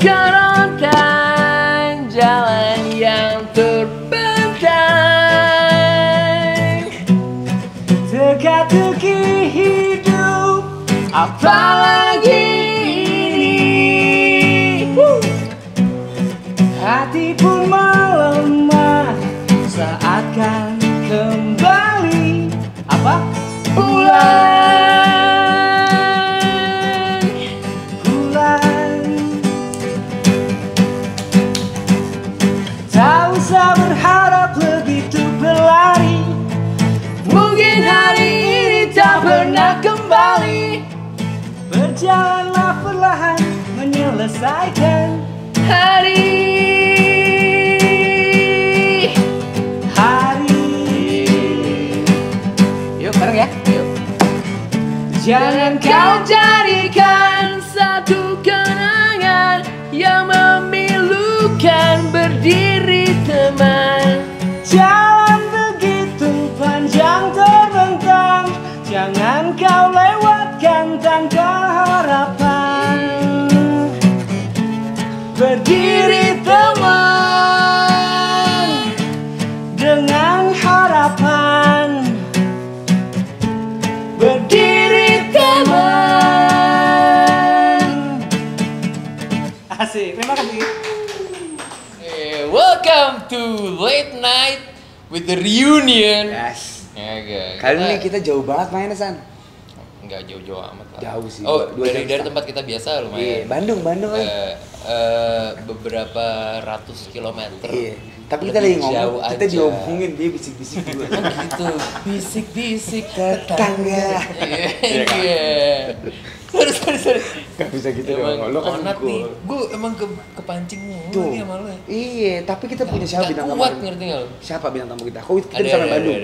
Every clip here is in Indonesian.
kerontang jalan yang terbentang, teka-teki hidup, apalagi ini. Hati pun melemah saat kan kembali pulang. Tak usah berharap lebih tuh berlari, mungkin hari ini tak pernah kembali. berjalanlah perlahan menyelesaikan Hari Yuk bareng ya. Yuk. Jangan kau jadikan satu kenangan yang memilukan berdiri teman. Jalan begitu panjang terbentang, jangan kau lewatkan tanpa harapan. Berdiri teman dengan harapan. Berdiri teman. Asik, terima kasih. Welcome to Late Night with the Reunion. Yes. Ya, Kali ini kita jauh banget mainnya, San. nggak jauh-jauh amat lah. Jauh sih, Oh, dua dari jam tempat kita biasa Iya, lumayan. Bandung aja. Beberapa ratus kilometer. Iya. Tapi kita lagi Lebih jauh ngomong, kita aja. diomongin dia bisik-bisik dulu. Oh gitu, bisik-bisik Tetangga. Iya. Sorry. Gak bisa gitu Emang dong. Lo kan onat nih, cool. gue emang kepancing mulu Tuh. nih sama lo. Iya, tapi kita punya siapa Nggak bintang tamu? kuat, ngerti nggak lo? Siapa bintang tamu kita? Kok kita bisa main Bandung?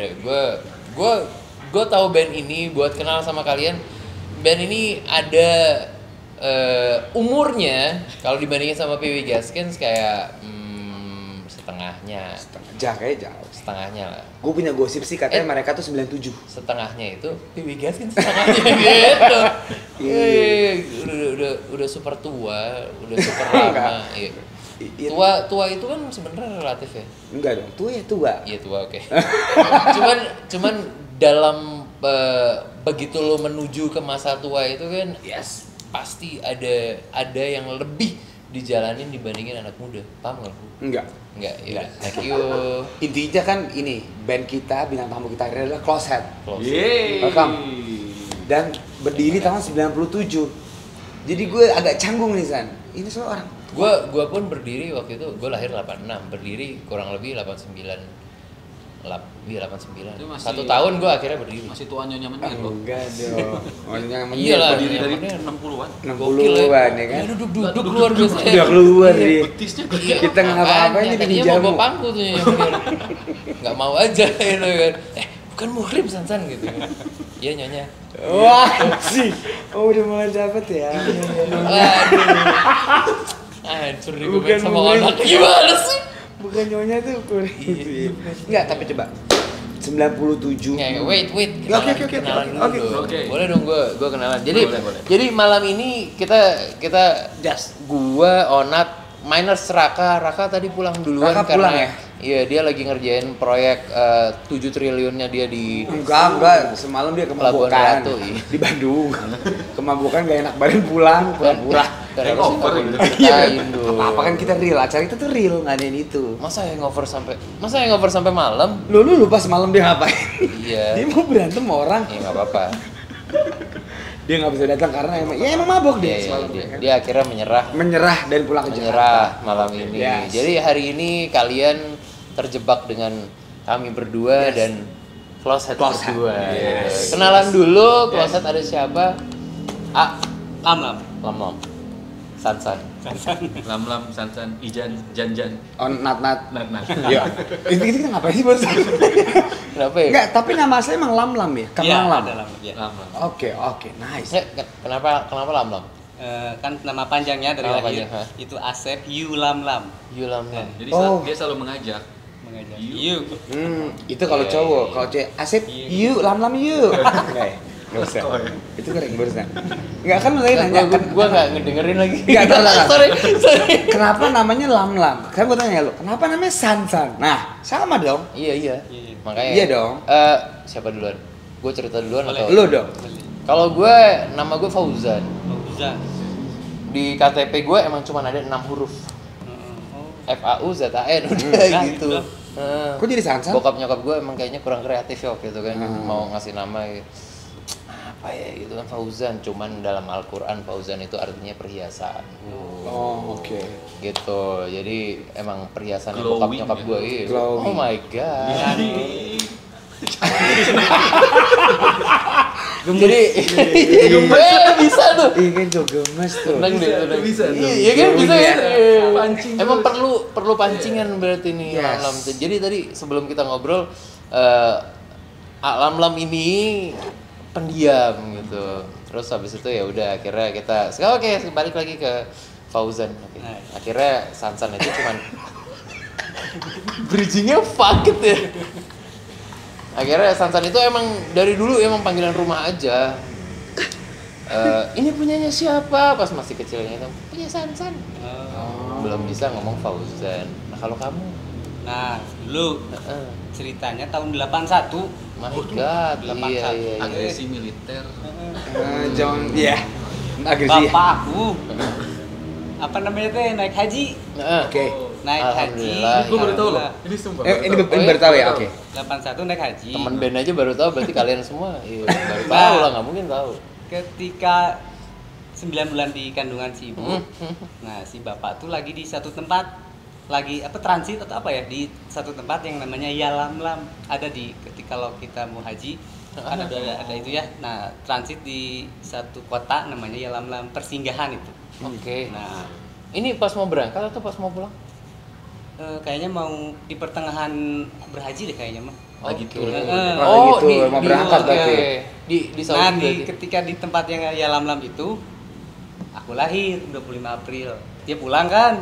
Gue tahu band ini buat kenal sama kalian. Band ini ada umurnya kalau dibandingin sama PW Gaskins kayak setengahnya. Setengahnya lah. Gue punya gosip sih katanya mereka tuh 97. Setengahnya itu PW Gaskins setengahnya gitu. Iya. Udah super tua, udah super lama. Iya. Tua itu kan sebenarnya relatif ya. Enggak dong, tua ya tua. Iya tua, oke. cuman dalam begitu lo menuju ke masa tua itu kan, Yes. pasti ada yang lebih dijalanin dibandingin anak muda. Paham nggak? Enggak. Ya. Thank you. Intinya kan ini, band kita, bintang tamu kita hari ini adalah Closehead. Close. Welcome. Dan berdiri tahun 97. Jadi gue agak canggung nih, San. Ini soal orang Gua pun berdiri waktu itu, gue lahir 86, berdiri kurang lebih 89. 89. Itu masih- 1 tahun gue akhirnya berdiri. Masih tua Nyonya Menir loh. enggak dong. Orangnya yang Iya lah, Berdiri dari Nyonya Menir. 60-an. 60-an ya kan. Dia duduk luar biasa. Udah keluar Iya. dia. Betisnya Kita nggak ngapa-ngapain Makanya, jadi tadinya mau jamu. bawa pangku tuh Nyonya Menir. Nggak mau aja gitu kan. Bukan muhrim Sansan gitu kan. Iya Nyonya. Wah, sih. Oh, udah mulai dapet ya. Waduh. Hancur nih gue Bukan sama muhrim. anak. Gimana sih? Bukan nyonya tuh kurang. Iya. Enggak, tapi coba. 97. Ya, wait. Oke. Kenalan dulu Oke. dong. Oke. Boleh dong gue kenalan. Jadi Boleh. jadi malam ini kita gua Onat Miners Raka tadi pulang duluan Raka pulang ya? Iya, dia lagi ngerjain proyek 7 triliunnya dia di Enggak. Semalam dia Pelabuhan kemabukan Ratu, iya. di Bandung. Kemabukan gak enak badan pulang, pura-pura. Hangover gitu. Ceritain dong. Apa kan kita real, acara kita tuh real, nggak ada yang itu. Masa hangover sampai malam? Lu lupa semalam dia ngapain? Iya. Dia mau berantem sama orang. Ya nggak apa-apa. Dia nggak bisa datang karena emang mabok dia semalam. Dia akhirnya Menyerah dan pulang ke menyerah Jakarta. malam ini. Yes. Jadi hari ini kalian terjebak dengan kami berdua dan Closehead Closehead. berdua. Yes. Kenalan dulu, Closehead ada siapa? Lam. Lam. Sansan. Lam, Sansan, Ijan, Jan. On nat. Nah. Iya. Ini kita ngapain sih barusan? Kenapa ya? Enggak, tapi nama saya emang Lam ya. Kemang Lam. Lam. Oke, nice. Ya, kenapa Lam? Kan nama panjangnya dari Nama lahir panjang, ha? itu Asep Yulam Lam Yulam. Jadi Oh. dia selalu mengajak. mengajak Yu. Yu. Itu kalau Iya, cowok, iya. kalau cewek Asep, Iya. yuk, Lam yuk. Oke. Nggak usah. Itu keren barusan. Enggak kan saya nanya Gua nggak ngedengerin lagi. Nggak. Sorry. Kenapa namanya lam-lam? Kan gua tanya lu, kenapa namanya san-san? Nah, sama dong. Iya. Makanya. Iya dong. Siapa duluan? Gue cerita duluan atau? Lu dong. Kalau gue, nama gue Fauzan. Fauzan. Di KTP gue emang cuma ada 6 huruf. FAUZAN udah gitu. Udah. Kok jadi san-san? Bokap nyokap gue emang kayaknya kurang kreatif ya waktu itu kan, Hmm. mau ngasih nama gitu. Apa ya gitu kan Fauzan, cuman dalam Al-Quran Fauzan itu artinya perhiasan. Oh, oke. Gitu, jadi emang perhiasan Glowing bokap nyokap ya? gue iya. Glowing. Oh my god. Jadi bisa tuh. Iya kan juga gemes tuh. Tenang deh, tenang. bisa tuh. Iya kan bisa Iya. kan? Pancing Emang terus. perlu pancingan berarti nih Yes. lam-lam. Jadi tadi sebelum kita ngobrol lam-lam ini pendiam gitu. Terus habis itu ya udah akhirnya kita oke balik lagi ke Fauzan. Oke. Akhirnya Sansan itu cuman bridgingnya fuck it ya. Akhirnya Sansan itu emang dari dulu emang panggilan rumah aja. Ini punyanya siapa? Pas masih kecilnya itu punya Sansan. Belum bisa ngomong Fauzan. Nah kalau kamu, Nah, dulu ceritanya tahun 81. my god, iya. Agresi militer. Jangan ya. Agresi. Bapak aku apa namanya teh naik haji. Oke. Naik haji. Alhamdulillah. Gue baru tahu loh. Alhamdulillah. Ini sumpah. Ini baru tahu ya, oke. 81 naik haji. Temen band aja baru tahu, berarti kalian semua iya, baru tahu lah, nggak mungkin tahu. Ketika 9 bulan di kandungan si ibu. Nah, si bapak tuh lagi di satu tempat, lagi apa transit atau apa ya, di satu tempat yang namanya Yalamlam. Ada di ketika kalau kita mau haji kan ada itu ya. Nah, transit di satu kota namanya Yalamlam, persinggahan itu. Oke. Nah, Ini pas mau berangkat atau pas mau pulang? kayaknya mau di pertengahan berhaji deh kayaknya mah. Lagi Oke. turun. Oh, gitu, mau berangkat oke. berarti. Di Saudi Nah, berarti. ketika di tempat yang Yalamlam itu, aku lahir 25 April. Dia pulang kan.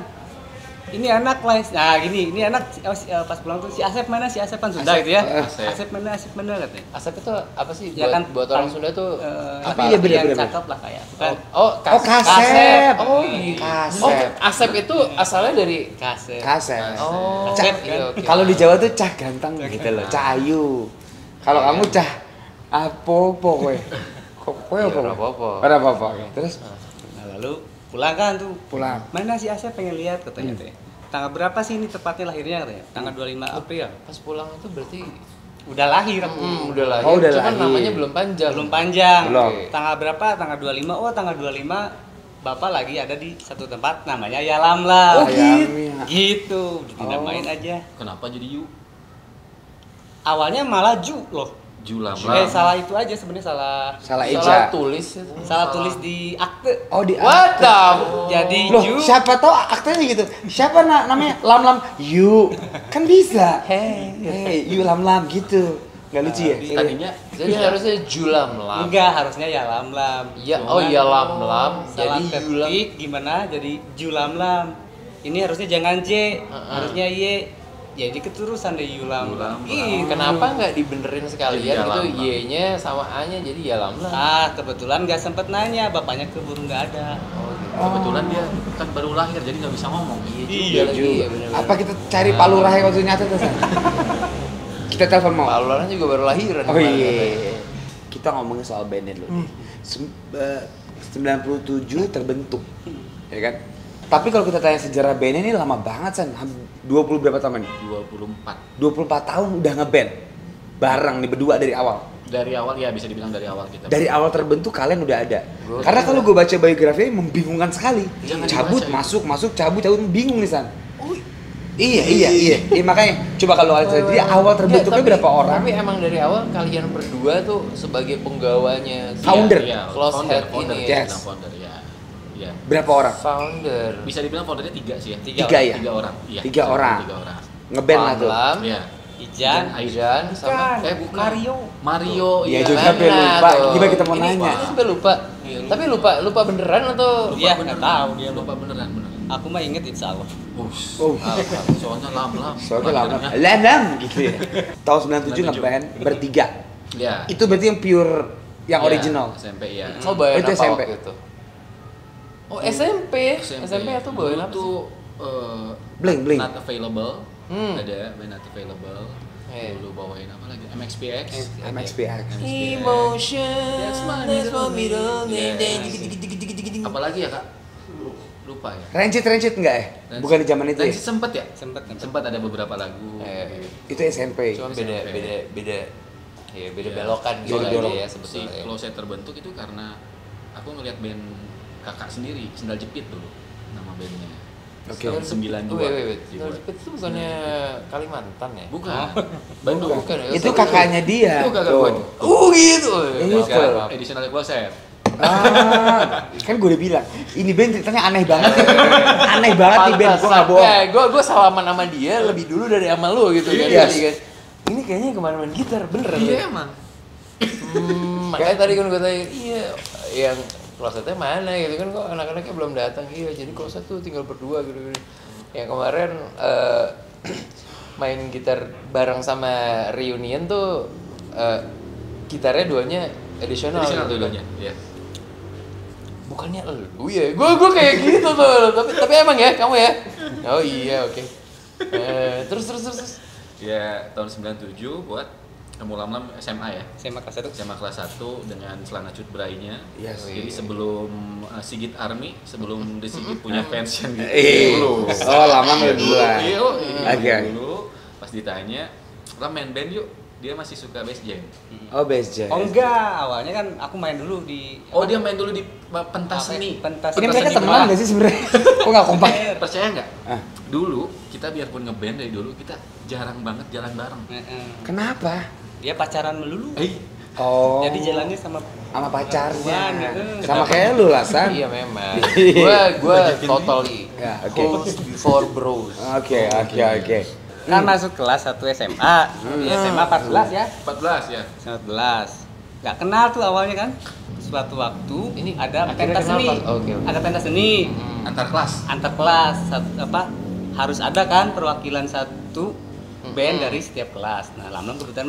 Ini anak lah. Nah, gini, ini anak pas pulang tuh si Asep mana? Si Asep kan Sunda Asep, gitu ya. Asep. Asep mana katanya. Asep itu apa sih? Ya kan, buat orang Sunda tuh Tapi apa iya bener, yang bener. cakep lah kayak. Bukan Oh, Kasep. Oh, Kasep. Oh, Asep itu asalnya dari kasep. Kasep. Oh, Asep, iya, kan? oke. Kalau di Jawa tuh cah ganteng gitu loh, cah ayu. Kalau Iya. kamu cah apa kowe? Kowe Iya, apa? ora apa-apa. Ora apa-apa. Oke. Terus Nah, lalu pulang kan tuh. pulang. Mana si Asep pengen lihat katanya teh. Tanggal berapa sih ini tepatnya lahirnya katanya? Tanggal 25 April. Pas pulang itu berarti Udah lahir aku. udah lahir, Oh, udah cuman lahir. namanya belum panjang. Belum panjang. Belum. Tanggal berapa? Tanggal 25. Oh, tanggal 25 Bapak lagi ada di satu tempat namanya Yalamlam. Oh, gitu. Gitu, dinamain aja. Kenapa jadi Yu? Awalnya malah Ju loh. Julam. Salah itu aja sebenarnya salah Salah Salah eja. tulis itu. salah tulis di akte. Oh, di What the? Jadi Loh, Ju. siapa tahu aktenya gitu. Siapa namanya Lam-lam Yu. Kan bisa. Hey, Yu Lam-lam gitu. Enggak lucu ya? Tadinya Jadi harusnya Julamlam. Enggak, harusnya Yalamlam. Ya, oh iya lam-lam. Salah Jadi Julam. ketik gimana jadi Julamlam. Ini harusnya jangan J, harusnya Y. Jadi keterusan deh Yulamlam. Gitu. Kenapa nggak dibenerin sekalian Jadi gitu Yalamlam. Y-nya sama A-nya jadi Yalamlam? Kebetulan nggak sempet nanya, bapaknya keburu nggak ada. Oh, gitu. kebetulan dia kan baru lahir jadi nggak bisa ngomong. Iya juga lagi, iya bener-bener. Apa kita cari Palu Rahe waktu nyata tuh? San? Kita telepon mau. Pak Lurah juga baru lahiran. Oh kemarin iya. katanya. Kita ngomongin soal bandnya dulu nih. 97 terbentuk. Ya kan? Tapi kalau kita tanya sejarah bandnya ini lama banget San. 20 berapa tahun nih? 24. 24 tahun udah ngeband. Bareng nih berdua dari awal. Dari awal ya bisa dibilang dari awal kita. Dari awal terbentuk kalian udah ada. Gua Karena tuh- kalau gue baca biografinya membingungkan sekali. Jangan Cabut dibaca, masuk cabut bingung nih San. Iya, makanya coba kalau kalian jadi awal terbentuknya Nggak, berapa orang? Tapi emang dari awal kalian berdua tuh sebagai penggawanya si Founder. Iya, Close Head founder, ini. Yes. bilang founder ya. Iya. Berapa orang? Founder. Bisa dibilang foundernya 3 sih ya. Tiga ya? 3 orang. Iya. 3 orang. 3 orang. Ngeband lah tuh. Lam, Iya. Ijan, Aidan sama bukan. Mario. Mario, Iya iya. juga, sampai lupa. Gimana kita mau Ini nanya? Ini sampai lupa. Tapi lupa beneran atau? Iya, nggak tahu dia Lupa beneran. Aku mah inget insya Allah. Ush. Oh. Soalnya lam. Soalnya lama. Foundernya. Lam gitu ya. Tahun 97 ngeband bertiga. Ya. Itu berarti yang pure Yang Iya, original. SMP ya. Oh, bawain Itu apa SMP. waktu itu? Oh, SMP. SMP atau bawain apa sih? Tuh Bling. Not Available. Hmm. Ada band Not Available. Iya. Dulu bawain apa lagi? MXPX. MXPX. Emotion, That's my that's my middle middle name. name. Yes. Apalagi ya, Kak? Lupa ya. Rancid enggak ya? Bukan di zaman itu ya? Rancid sempet ya? Sempet. Sempat ada beberapa lagu. Itu SMP. Cuma SMP. beda Iya. belokan gitu Beda aja belok. ya Si sebetulnya. Closet terbentuk itu karena aku ngeliat band kakak sendiri, Sendal Jepit dulu nama bandnya. Oke. Tahun 92. Wait. dibuat. Sendal Jepit itu bukannya Kalimantan ya? Bukan. Bandung. Bukan ya? Itu kakaknya dia. Itu kakak Tuh. gue. Gitu. Itu. Maaf. Additional Closet. Kan gue udah bilang, ini band ceritanya aneh banget. Aneh banget nih band, gue gak bohong. Gue salaman sama dia lebih dulu dari sama lu gitu kan. Yes. Jadi kan, ini kayaknya kemana main gitar bener. Iya emang. Makanya tadi kan gue tanya, iya yang klosetnya mana gitu kan, kok anak-anaknya belum datang. Iya, jadi kloset tuh tinggal berdua gitu. Yang kemarin main gitar bareng sama reunion tuh gitarnya duanya additional Additional gitu kan. dulunya. Iya. Bukannya elu ya, gue kayak gitu tuh, tapi emang ya kamu ya. Oh iya oke. Terus. Ya tahun 97 buat Kamu Lam SMA ya. SMA kelas 1. SMA kelas 1 dengan celana cut brainya. Yes. Jadi sebelum Sigit Army, sebelum The Sigit punya fans yang gitu Oh, lama udah duluan. Iya, Oke. dulu pas ditanya, "Lam main band yuk." Dia masih suka bass jam. Oh, bass jazz. Oh enggak, awalnya kan aku main dulu di Oh, dia main dulu di pentas seni. pentas. Ini pentas mereka seni teman malah. gak sih sebenarnya? Kok gak kompak? Percaya nggak? Ah. Dulu kita biarpun ngeband dari dulu kita jarang banget jalan bareng. Kenapa? Dia pacaran melulu. Oh. Jadi jalannya sama sama pacarnya. Hubungan, Sama kayak lu lah, San. Iya memang. Gue totally Ya, oke. hoes before bros. Oke. Kan masuk kelas 1 SMA. Di SMA 14 ya. 14 ya. 14. Nggak kenal tuh awalnya kan. Suatu waktu Ini ada akhirnya pentas kenal seni. pas- oke. Ada pentas seni Antar kelas. antar kelas. Harus ada kan perwakilan satu band dari setiap kelas. Nah, Lam kebetulan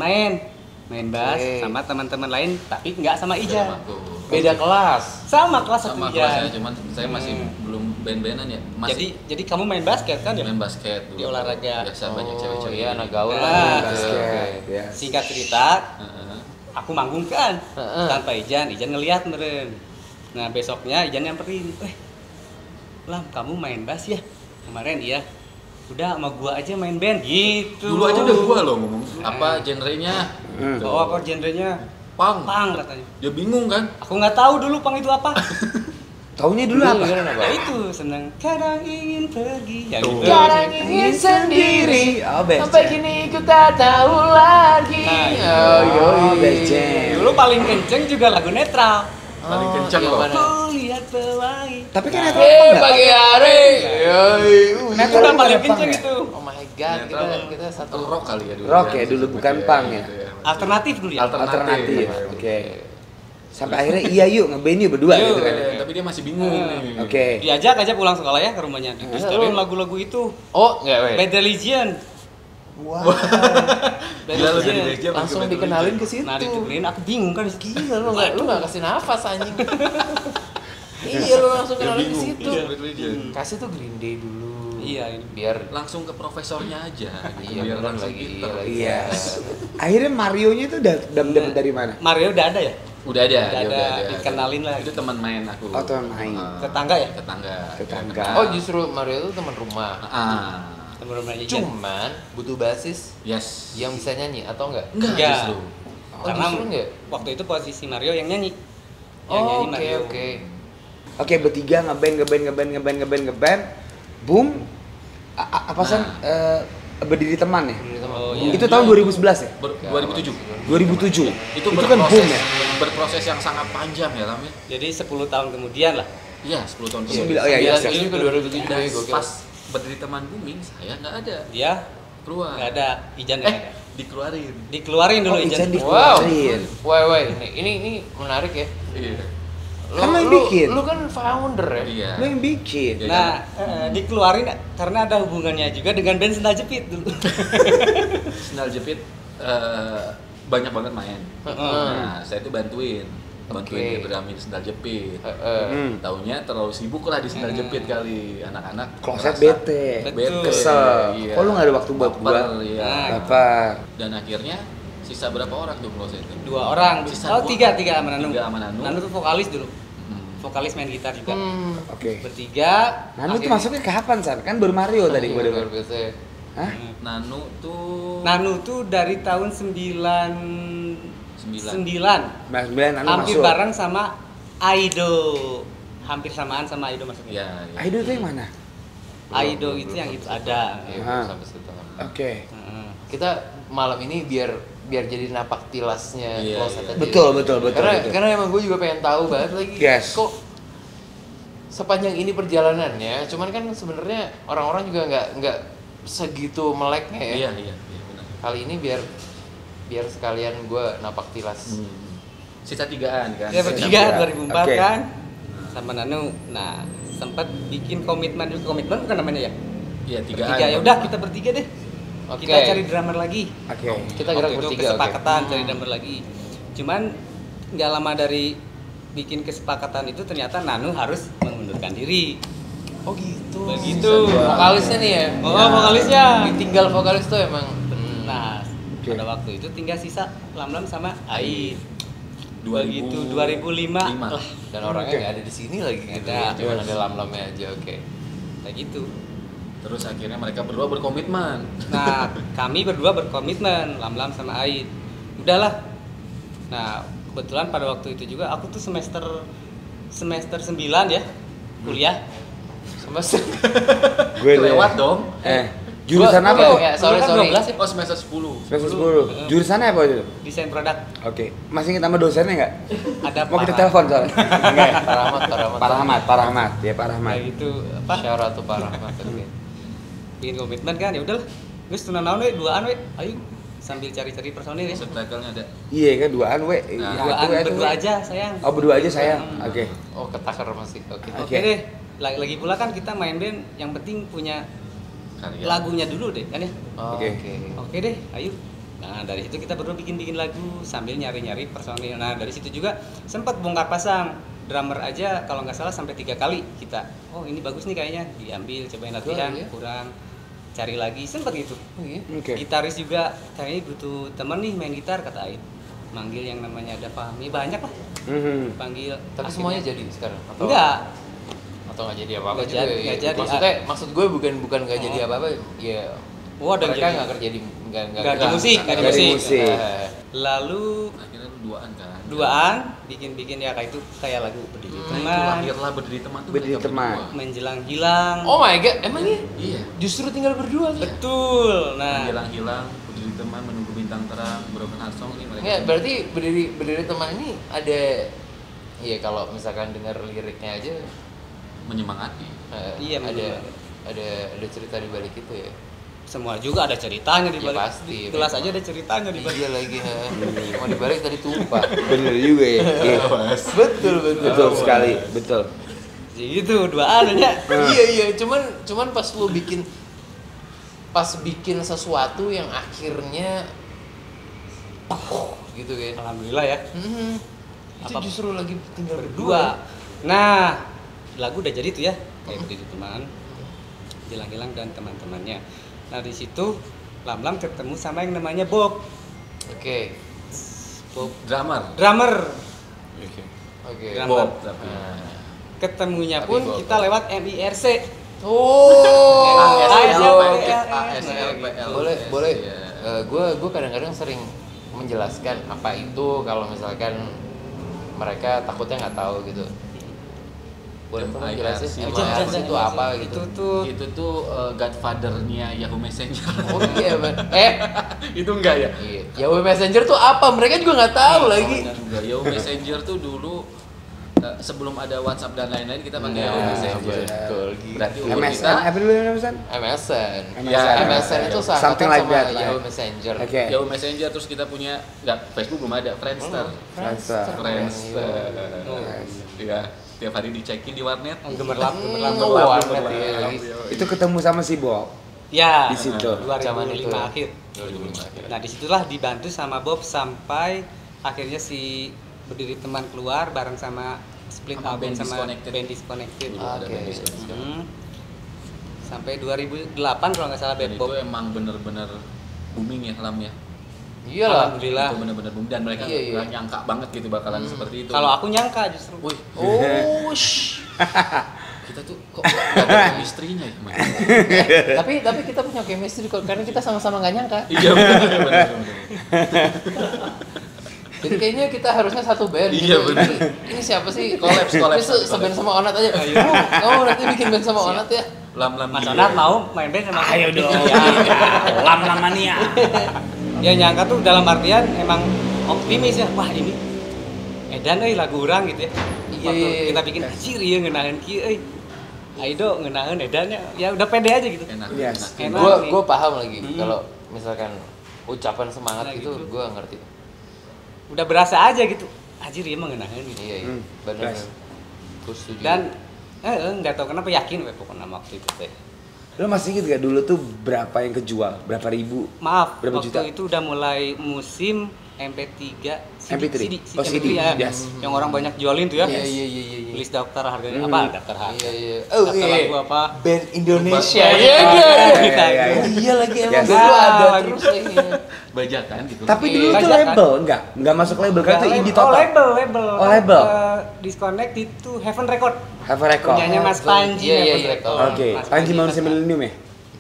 main bass Oke. sama teman-teman lain tapi nggak sama Ija. Sama aku. Beda kelas. Sama kelas satu Sama Ija. kelasnya, cuman saya masih belum band-bandan ya. Masih Jadi kamu main basket kan ya? main basket dulu. Di olahraga. Biasa banyak cewek-cewek. Iya anak gaul Nah, lah. Basket. Yes. Singkat cerita, Heeh. aku manggung kan Heeh. tanpa Ijan ngelihat meren. Nah besoknya Ijan nyamperin, Lam kamu main bass ya kemarin iya. Udah sama gua aja main band gitu. Dulu aja udah gua loh ngomong apa genrenya. Hmm. Tuh. Oh apa genrenya? Punk. Pang katanya. Dia bingung kan? Aku nggak tahu dulu pang itu apa. Taunya dulu apa? Ya itu seneng kadang ingin pergi. Ya gitu. Kadang ingin sendiri. Oh, bass Sampai jam. kini ku tak tahu lagi. Nah, Oh, bass jam. Dulu paling kenceng juga lagu netral. Paling kencang yang loh. mana? Ku lihat pelangi. Tapi kan netral apa enggak? Pagi hari. Yoi. Netral Udah apa paling punk kenceng ya? itu. Oh my god, kita satu rock kali ya dulu. Rock ya, dulu bukan punk ya? Alternatif dulu ya. Alternatif. Oke. Sampai akhirnya iya yuk ngeband yuk berdua Yuk. gitu kan. Tapi dia masih bingung nih. Oke. Diajak aja pulang sekolah ya ke rumahnya. Disetelin lagu-lagu itu. Oh, enggak weh. Bad Religion. Wah. Bad Gila lu jadi Religion. bass jam Langsung pakai dikenalin Bad ke situ. Nah ditukerin aku bingung kan. Gila lu enggak kasih nafas anjing. Iya lu langsung Dia kenalin ke bingung. situ. Iya, Bad Religion. Kasih tuh Green Day dulu. Iya ini. Biar Langsung ke profesornya aja. iya biar bener langsung lagi. gitu. Iya lagi. Iya. Akhirnya Mario-nya itu udah dapet dari mana? Mario udah ada ya? Udah ada, Udah dia ada, dikenalin lah. Itu teman main aku. Oh, teman main. Tetangga ya? Tetangga. Oh, justru Mario itu teman rumah. Ah. Temen-temen Ijan. Cuman butuh basis Yes. yang bisa nyanyi atau enggak? Enggak Enggak. justru. Oh, Karena justru enggak? waktu itu posisi Mario yang nyanyi. Yang Oh, nyanyi oke Mario. oke. Oke, bertiga ngeband. Boom. Apa San? Berdiri teman ya? Oh iya. Itu tahun 2011 ya? 2007. 2007. Itu kan berproses, boom ya? berproses yang sangat panjang ya Lam ya. Jadi 10 tahun kemudian lah. Iya, 10 tahun Sembilan- kemudian. oh iya, iya, Sembilan tujuh ke 2007 Dan gokil. pas berdiri teman booming, saya nggak ada. Dia Keluar. nggak ada, Ijan nggak ada. Dikeluarin. Dikeluarin dulu Oh, Ijan. Ijan Wow. dikeluarin. Woi, ini menarik ya. Iya. Kan lo yang bikin. Lu kan founder ya. Iya. Lo yang bikin. Iya. Nah, dikeluarin karena ada hubungannya juga dengan band Sendal Jepit dulu. Sendal Jepit banyak banget main. Heeh. Nah, saya tuh bantuin. bantuin Oke. ngederamin sendal jepit. Hmm. Taunya terlalu sibuk lah di sendal jepit kali anak-anak. Kloset ngerasa bete. Betul. Kesel. Iya. Kok lu nggak ada waktu buat Baper, gua? iya. Nah. Bapak. Dan akhirnya sisa berapa orang tuh kloset itu? 2 orang. Sisa Oh, dua. 3 sama Nanu. 3 sama Nanu. Nanu tuh vokalis dulu. Hmm. Vokalis main gitar juga. Oke. Bertiga. Nanu tuh akhirnya- masuknya kapan, San? Kan baru Mario tadi gua Luar dengar. biasa ya. Hah? Nanu tuh Nanu tuh dari tahun 99 Mas 9 Nanu hampir masuk. bareng sama Aido. Hampir samaan sama Aido masuknya. ya, ya. Aido tuh yang mana? Aido itu yang itu ada. Iya, Ah. sampai situ. Oke. Heeh. Kita malam ini biar jadi napak tilasnya Iya, kloset iya. aja. Betul. Karena emang gue juga pengen tahu banget lagi. Yes. Kok sepanjang ini perjalanannya, cuman kan sebenarnya orang-orang juga nggak segitu meleknya ya. Iya benar. Kali ini biar sekalian gue napak tilas. Sisa 3-an kan. Ya bertiga Oke. 2004 kan. Sama Nanu. Nah, sempat bikin komitmen juga. Komitmen bukan namanya ya? Iya, 3-an. Bertiga. Ya udah kita bertiga deh. Oke. Kita cari drummer lagi. Oke. Kita gerak Waktu itu bertiga. kesepakatan cari drummer lagi. Cuman nggak lama dari bikin kesepakatan itu ternyata Nanu harus mengundurkan diri. Oh gitu. Begitu. Vokalisnya nih ya. Oh, vokalisnya. Ditinggal vokalis tuh emang. Nah, Oke. pada waktu itu tinggal sisa Lamlam sama Ait. 2000. Begitu 2005 Lima. lah Dan orangnya Oke. nggak ada di sini lagi gitu. Ada. Ya. Cuma Yes. ada lam-lamnya aja. Oke. kayak gitu. Terus akhirnya mereka berdua berkomitmen. Nah, kami berdua berkomitmen, Lamlam sama Ait. Udahlah. Nah, kebetulan pada waktu itu juga aku tuh semester 9 ya, kuliah. Sama Gue Lewat dong. Jurusan Gua- apa gua- tuh? ya, sorry, Kan sorry. 12 ya, Oh, semester 10. Semester 10. Jurusannya apa itu? desain produk. Oke. Masih ingat nama dosennya nggak? Ada Mau kita Pak- telepon soalnya? Enggak. ya? Pak Rahmat. Pak Rahmat. Ya Pak Rahmat. Kayak gitu apa? Syarat tuh Pak Rahmat. Oke. Bikin komitmen kan, ya udahlah. Geus tuna naon we, duaan we. Ayo sambil cari-cari personil ya. Subtitle-nya ada. Iya kan duaan we. Nah, Satu, Duaan itu, berdua we. aja sayang. Oh berdua aja sayang. Oke. Oh, ketakar masih. Oke. Oke. Oke deh. Lagi pula kan kita main band, yang penting punya Karya. lagunya dulu deh kan ya. Oh, Oke. Oke. Oke deh, ayo. Nah, dari situ kita berdua bikin lagu sambil nyari-nyari personil. Nah, dari situ juga sempat bongkar pasang. Drummer aja kalau nggak salah sampai 3 kali kita. Oh, ini bagus nih kayaknya. Diambil, cobain latihan, iya. kurang. Cari lagi, sempat gitu. Oh, iya. Oke. Gitaris juga kayaknya butuh temen nih main gitar, kata Ait. Manggil yang namanya ada Fahmi, banyak lah. Mhm. Panggil. Tapi akhirnya- semuanya jadi sekarang atau Enggak. atau nggak jadi apa-apa Nggak juga. jadi, ya? nggak jadi. Maksud gue bukan nggak jadi Oh. apa-apa. Ya. Oh, ada yang mereka jadi. nggak kerja di nggak Nggak di musik, nggak di Nggak di musik. musik. Lalu Akhirnya lu duaan kan. duaan bikin ya kayak itu kayak lagu berdiri Nah, itu teman, lahirlah berdiri teman tuh. Berdiri mereka teman. berdua. menjelang hilang. Oh my god, emang ya? Iya. Justru tinggal berdua aja. Betul. Nah, Hilang-hilang, berdiri teman, menunggu bintang terang, broken heart song nih mereka. Nggak, berarti berdiri teman ini ada. Iya, kalau misalkan dengar liriknya aja menyemangati. Iya, ada cerita di balik itu ya. semua juga ada ceritanya di Ya, balik. pasti. Di kelas aja ada ceritanya di balik. Iya lagi, mau dibalik tadi tumpah. Bener juga ya. Iya. betul. Betul sekali. Betul. Jadi itu duaan aja. Iya, cuman pas lu bikin sesuatu yang akhirnya gitu kan. Alhamdulillah ya. Itu Apa- justru lagi tinggal berdua. Berdua. Nah, lagu udah jadi tuh ya. Kayak berdiri teman. Hilang-hilang dan teman-temannya. Nah, di situ Lamlam ketemu sama yang namanya Bob. Oke. Bob Drummer. drummer. Oke. Drummer. Bob, tapi. Nah. Ketemunya Tapi pun Bob. kita lewat MIRC. Oh, ASLPL. boleh. Iya. Gue kadang-kadang sering menjelaskan apa itu kalau misalkan mereka takutnya nggak tahu gitu. Boleh tolong MIRC. jelasin Jangan, MIRC itu apa gitu? Itu tuh Itu tuh Godfather-nya Yahoo Messenger. Oh iya, Itu enggak ya? iya. Yahoo Messenger tuh apa? Mereka juga nggak tahu lagi. Enggak, Yahoo Messenger tuh dulu sebelum ada WhatsApp dan lain-lain kita pakai Yahoo Nah, Messenger. betul gitu. Berarti umur MSN kita apa dulu MSN? MSN. Ya, MSN itu something sahabatan like sama that, Yahoo like. Messenger. Oke. Yahoo Messenger, terus kita punya Facebook belum ada, Friendster. Friendster. Friendster. Oh. Iya, tiap hari dicekin di warnet. gemerlap. Warnet ya. Itu ketemu sama si Bob. Ya, Di situ. 2005 Zaman itu. akhir. Nah, disitulah dibantu sama Bob sampai akhirnya si berdiri teman keluar bareng sama split Sama album band sama Disconnected. band Disconnected. Dulu ada Oke. band Disconnected. Sampai 2008 kalau nggak salah Dan Bad itu Bob. emang bener-bener booming ya Lam ya. Iyalah. Alhamdulillah. Itu bener-bener booming dan mereka Iya, iya. nggak nyangka banget gitu bakalan seperti itu. Kalau aku nyangka justru. wih, Oh, shh. kita tuh kok nggak ada chemistry-nya ya, Mas? tapi kita punya chemistry kok karena kita sama-sama nggak nyangka. Iya bener. Jadi kayaknya kita harusnya satu band. Iya, gitu. bener. Ini siapa sih? Collabs. Ini seband sama Onat aja. Kamu nanti bikin band sama Onat ya. Lam Mas gila. Onat mau main band sama aku? Ayo dong. Lam mania. Ya nyangka tuh dalam artian emang optimis ya. Wah ini edan lagu orang gitu ya. Iya, Waktu iya. kita bikin anjir ya ngenahin kieu euy. Aido ngenahin edannya. Ya udah pede aja gitu. Enak, Yes. enak. Enak. Gue paham lagi Hmm. kalau misalkan ucapan semangat Nah, gitu, gitu. gue ngerti. Udah berasa aja gitu. Anjir ya mah ngenahin gitu. Iya, iya. Hmm. Benar. Guys. Gue setuju. Dan nggak tahu kenapa yakin we pokoknya waktu itu teh. Lo masih inget gak dulu tuh berapa yang kejual? Berapa ribu? Maaf, Berapa waktu juta? itu udah mulai musim MP3, MP3? Oh, MP3 CD, ya. yes. Yang orang banyak jualin tuh ya. Iya, iya, iya, iya. Tulis daftar harganya Hmm. apa? Daftar harga. Iya, iya. Oh, Daftar iya. lagu apa? Band Indonesia. Lupa. Iya, iya. iya. Oh, iya lagi emang Yes. dulu ada Nah, terus gitu. lagi. Bajakan gitu. Tapi dulu Iya. tuh label, enggak masuk label kan itu indie total. label. Oh, label. Disconnect itu Heaven Record. Have a record. Punyanya Mas Panji. Iya, iya, Heaven iya. Record. Oke, Mas Panji manusia terkenal. milenium ya?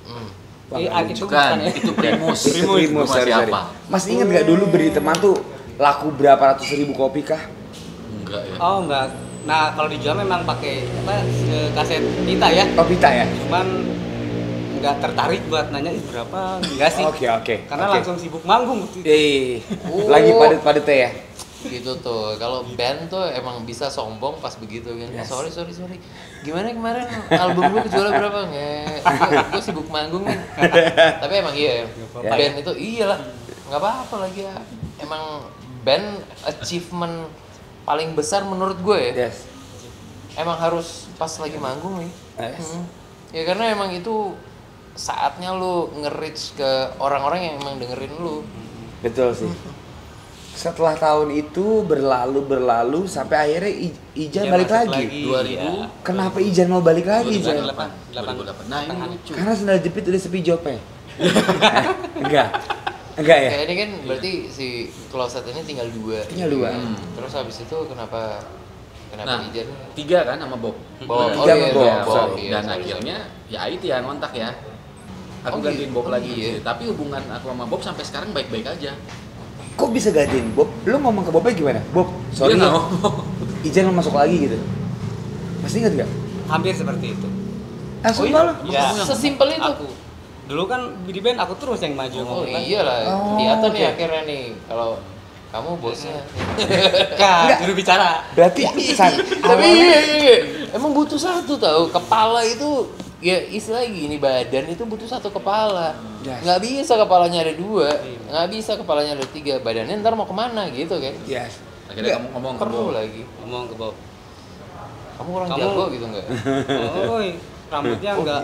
Hmm. Wah, Iya, nggak itu lucu. Bukan, bukan ya. itu Primus. Primus, Masih sorry. apa? Mas inget gak dulu beri teman tuh laku berapa ratus ribu kopi kah? Enggak ya. Oh, enggak. Nah, kalau dijual memang pakai apa kaset pita ya. Oh pita ya? Cuman nggak tertarik buat nanya "Ih, berapa enggak sih. Oke. Karena Oke. langsung sibuk manggung waktu itu. Oh. Lagi padet-padetnya ya? Gitu tuh. Kalau band tuh emang bisa sombong pas begitu kan. Yes. Oh, sorry. Gimana kemarin album lu kejual berapa? Nggak. Gue sibuk manggung kan. Tapi emang iya. apa-apa. Band itu iyalah. Nggak apa-apa lagi ya. Emang band achievement paling besar menurut gue ya. Yes. Emang harus pas lagi manggung nih. Yes. Ya karena emang itu saatnya lu nge-reach ke orang-orang yang emang dengerin lu. Betul sih. Setelah tahun itu berlalu sampai akhirnya Ijan balik masuk lagi. 2000. Iya. Kenapa Ijan mau balik lagi, Jan? 2008. Nah, ini lucu. Karena sendal jepit udah sepi jopnya. Enggak ya? Kayak ini kan berarti si Closet ini tinggal 2. Tinggal 2. Terus habis itu kenapa Nah, Ijan? 3 kan sama Bob. Bob. Tiga sama Bob, Iya, sorry. Iya, Dan sorry, akhirnya ya IT yang ngontak ya. Aku Oh, gantiin Bob oh, lagi. iya. Tapi hubungan aku sama Bob sampai sekarang baik-baik aja. Kok bisa gantiin Bob? Lu ngomong ke Bobnya gimana? Bob, sorry Dia ya, nggak ngomong. Ijan mau masuk lagi gitu. Masih ingat gak? Hampir seperti itu. Sumpah lu? Ya. Sesimpel itu. Aku dulu kan di band aku terus yang maju Oh ngomong kan. iyalah, Oh, diatur nih oke. akhirnya nih. Kalau kamu bosnya. Kan, juru bicara. Berarti San, Tapi awalnya- iya. Emang butuh satu tahu. Kepala itu ya istilahnya gini, badan itu butuh satu kepala. Yes. Nggak bisa kepalanya ada 2, nggak bisa kepalanya ada 3. Badannya ntar mau kemana gitu kan? Yes. Akhirnya kamu ngomong ke Perlu Bob. lagi. Ngomong ke Bob. Kamu orang Kamu- jago gitu nggak? Oh, rambutnya enggak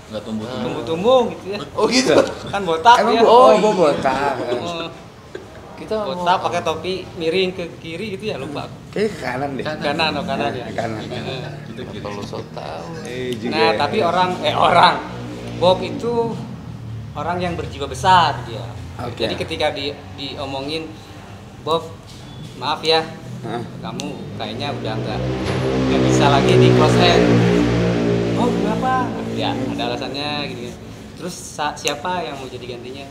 Enggak tumbuh-tumbuh. tumbuh-tumbuh gitu ya. Oh gitu. Kan botak Emang ya. Bob botak. Oh, Kita mau botak pakai topi miring ke kiri gitu ya lupa. Kayaknya ke kanan deh. Kanan atau kanan ya. Kanan. Gitu gitu. kalau so tahu. Juga. Nah, tapi orang Bob itu orang yang berjiwa besar dia. Oke. Jadi ketika diomongin Bob, maaf ya, Hah? kamu kayaknya udah nggak bisa lagi di close end. Oh kenapa? Ya ada alasannya gini. Terus siapa yang mau jadi gantinya?